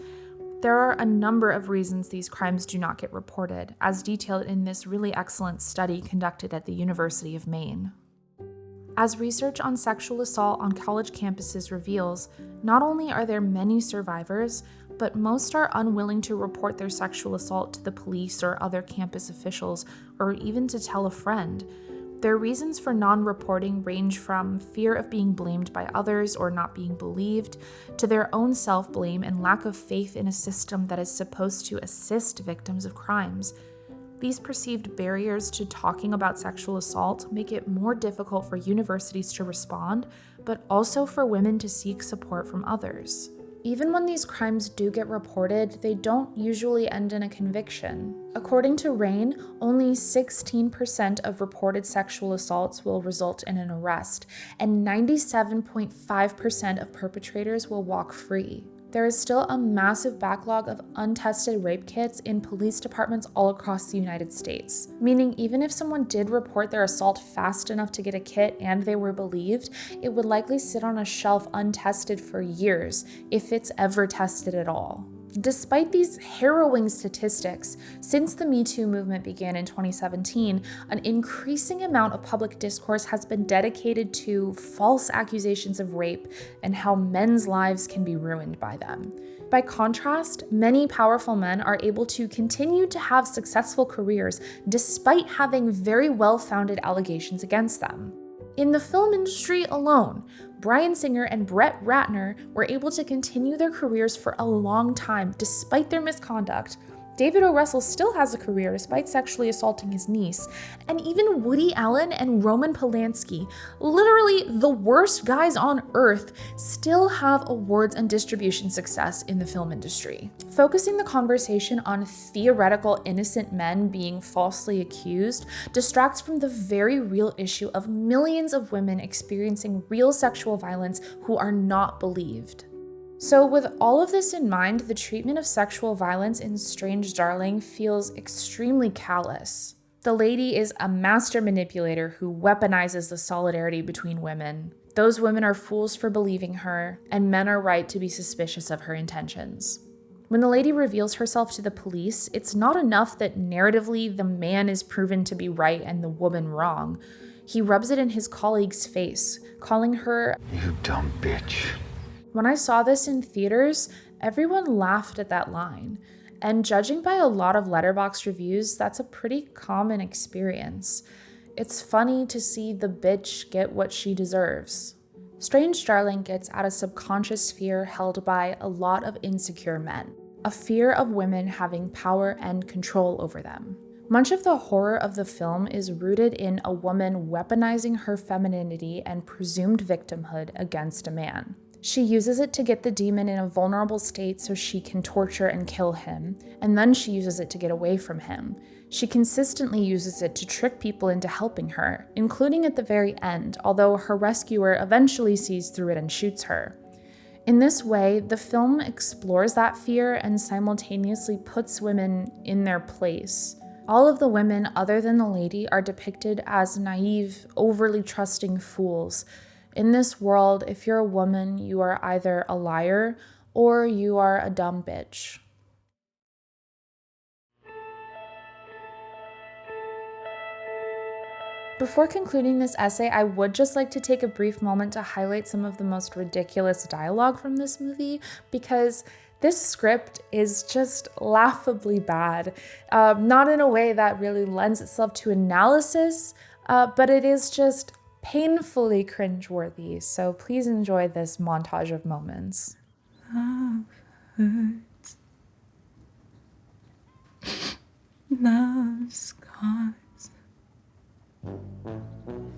There are a number of reasons these crimes do not get reported, as detailed in this really excellent study conducted at the University of Maine. As research on sexual assault on college campuses reveals, not only are there many survivors, but most are unwilling to report their sexual assault to the police or other campus officials, or even to tell a friend. Their reasons for non-reporting range from fear of being blamed by others or not being believed, to their own self-blame and lack of faith in a system that is supposed to assist victims of crimes. These perceived barriers to talking about sexual assault make it more difficult for universities to respond, but also for women to seek support from others. Even when these crimes do get reported, they don't usually end in a conviction. According to RAIN, only 16% of reported sexual assaults will result in an arrest, and 97.5% of perpetrators will walk free. There is still a massive backlog of untested rape kits in police departments all across the United States, meaning even if someone did report their assault fast enough to get a kit and they were believed, it would likely sit on a shelf untested for years, if it's ever tested at all. Despite these harrowing statistics, since the Me Too movement began in 2017, an increasing amount of public discourse has been dedicated to false accusations of rape and how men's lives can be ruined by them. By contrast, many powerful men are able to continue to have successful careers despite having very well-founded allegations against them. In the film industry alone, Bryan Singer and Brett Ratner were able to continue their careers for a long time despite their misconduct. David O. Russell still has a career despite sexually assaulting his niece, and even Woody Allen and Roman Polanski, literally the worst guys on earth, still have awards and distribution success in the film industry. Focusing the conversation on theoretical innocent men being falsely accused distracts from the very real issue of millions of women experiencing real sexual violence who are not believed. So with all of this in mind, the treatment of sexual violence in Strange Darling feels extremely callous. The lady is a master manipulator who weaponizes the solidarity between women. Those women are fools for believing her, and men are right to be suspicious of her intentions. When the lady reveals herself to the police, it's not enough that narratively the man is proven to be right and the woman wrong. He rubs it in his colleague's face, calling her, "You dumb bitch." When I saw this in theaters, everyone laughed at that line. And judging by a lot of Letterboxd reviews, that's a pretty common experience. It's funny to see the bitch get what she deserves. Strange Darling gets at a subconscious fear held by a lot of insecure men, a fear of women having power and control over them. Much of the horror of the film is rooted in a woman weaponizing her femininity and presumed victimhood against a man. She uses it to get the demon in a vulnerable state so she can torture and kill him, and then she uses it to get away from him. She consistently uses it to trick people into helping her, including at the very end, although her rescuer eventually sees through it and shoots her. In this way, the film explores that fear and simultaneously puts women in their place. All of the women other than the lady are depicted as naive, overly trusting fools. In this world, if you're a woman, you are either a liar or you are a dumb bitch. Before concluding this essay, I would just like to take a brief moment to highlight some of the most ridiculous dialogue from this movie, because this script is just laughably bad. Not in a way that really lends itself to analysis, but it is just painfully cringeworthy, so please enjoy this montage of moments. Love hurts. Love scars.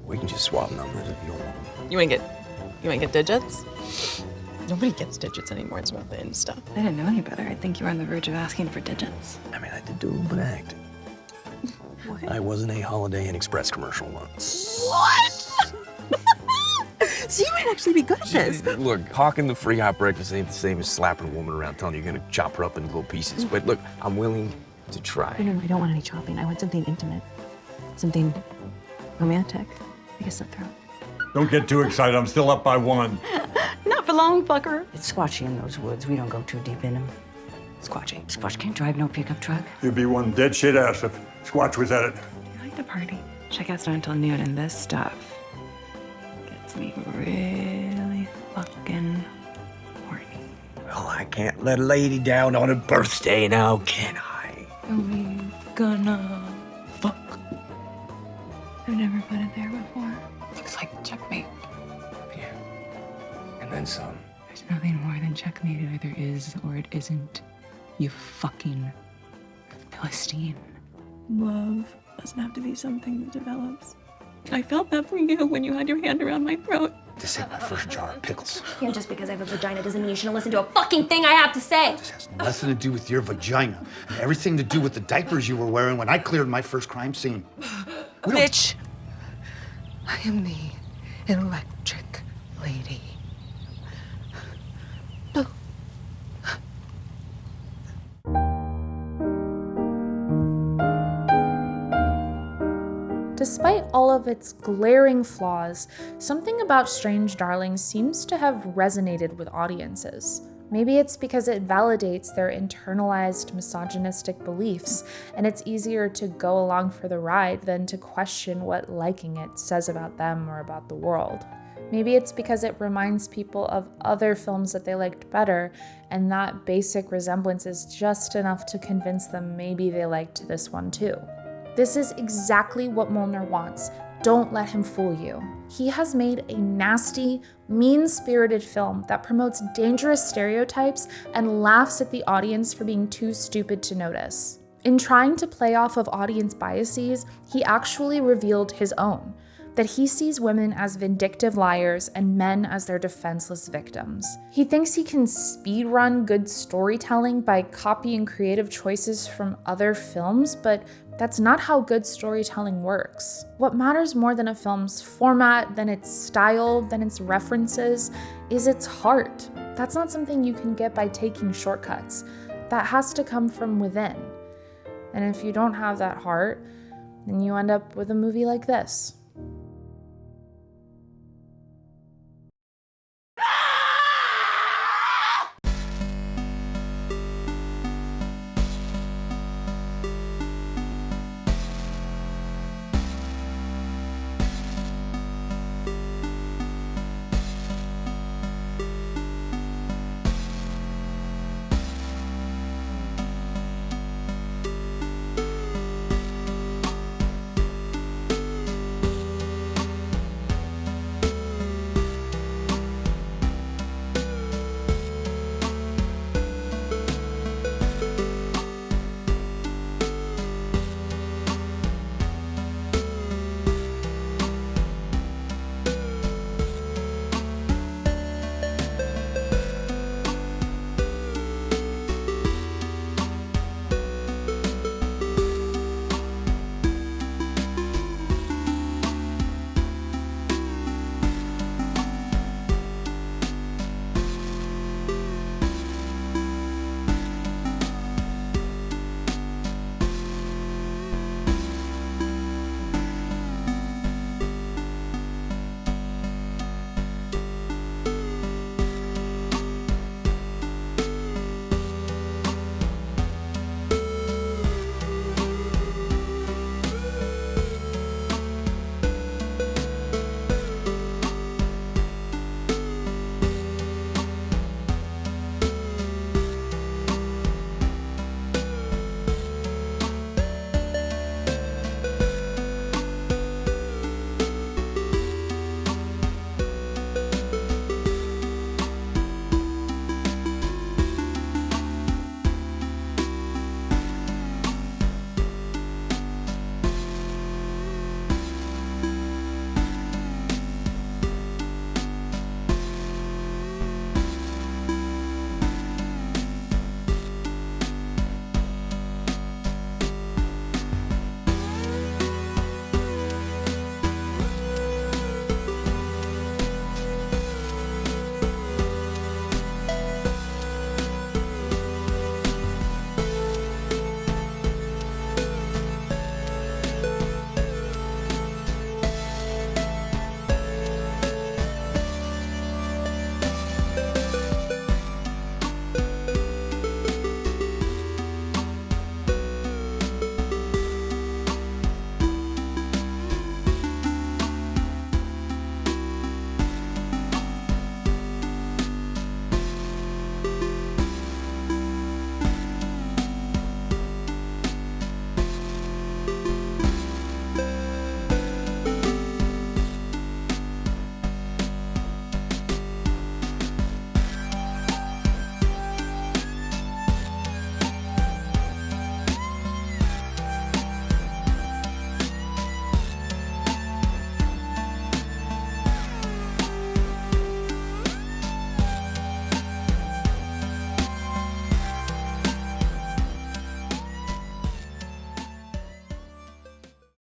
We can just swap numbers if you want. You ain't get digits? Nobody gets digits anymore. It's about the end stuff. I didn't know any better. I think you were on the verge of asking for digits. I mean, I did do a little bit of acting. What? I was in a Holiday Inn Express commercial once. What? So you might actually be good at this. Look, hawking the free hot breakfast ain't the same as slapping a woman around telling you you're gonna chop her up into little pieces. But look, I'm willing to try. No, I don't want any chopping. I want something intimate. Something romantic. I guess that throat. Don't get too excited. I'm still up by 1. Not for long, fucker. It's squatchy in those woods. We don't go too deep in them. Squatchy. Squatch can't drive no pickup truck. You'd be one dead shit ass if Squatch was at it. Do you like the party? Checkout's not until noon, and this stuff gets me really fucking horny. Well, I can't let a lady down on her birthday now, can I? Are we gonna fuck? I've never put it there before. Looks like checkmate. Yeah. And then some. There's nothing more than checkmate. It either is or it isn't. You fucking Philistine. Love doesn't have to be something that develops. I felt that for you when you had your hand around my throat. This ain't my first jar of pickles. And just because I have a vagina doesn't mean you shouldn't listen to a fucking thing I have to say. This has nothing to do with your vagina. And everything to do with the diapers you were wearing when I cleared my first crime scene. Bitch, I am the electric lady. No. Despite all of its glaring flaws, something about Strange Darling seems to have resonated with audiences. Maybe it's because it validates their internalized misogynistic beliefs, and it's easier to go along for the ride than to question what liking it says about them or about the world. Maybe it's because it reminds people of other films that they liked better, and that basic resemblance is just enough to convince them maybe they liked this one too. This is exactly what Molnar wants. Don't let him fool you. He has made a nasty, mean-spirited film that promotes dangerous stereotypes and laughs at the audience for being too stupid to notice. In trying to play off of audience biases, he actually revealed his own, that he sees women as vindictive liars and men as their defenseless victims. He thinks he can speedrun good storytelling by copying creative choices from other films, but that's not how good storytelling works. What matters more than a film's format, than its style, than its references, is its heart. That's not something you can get by taking shortcuts. That has to come from within. And if you don't have that heart, then you end up with a movie like this.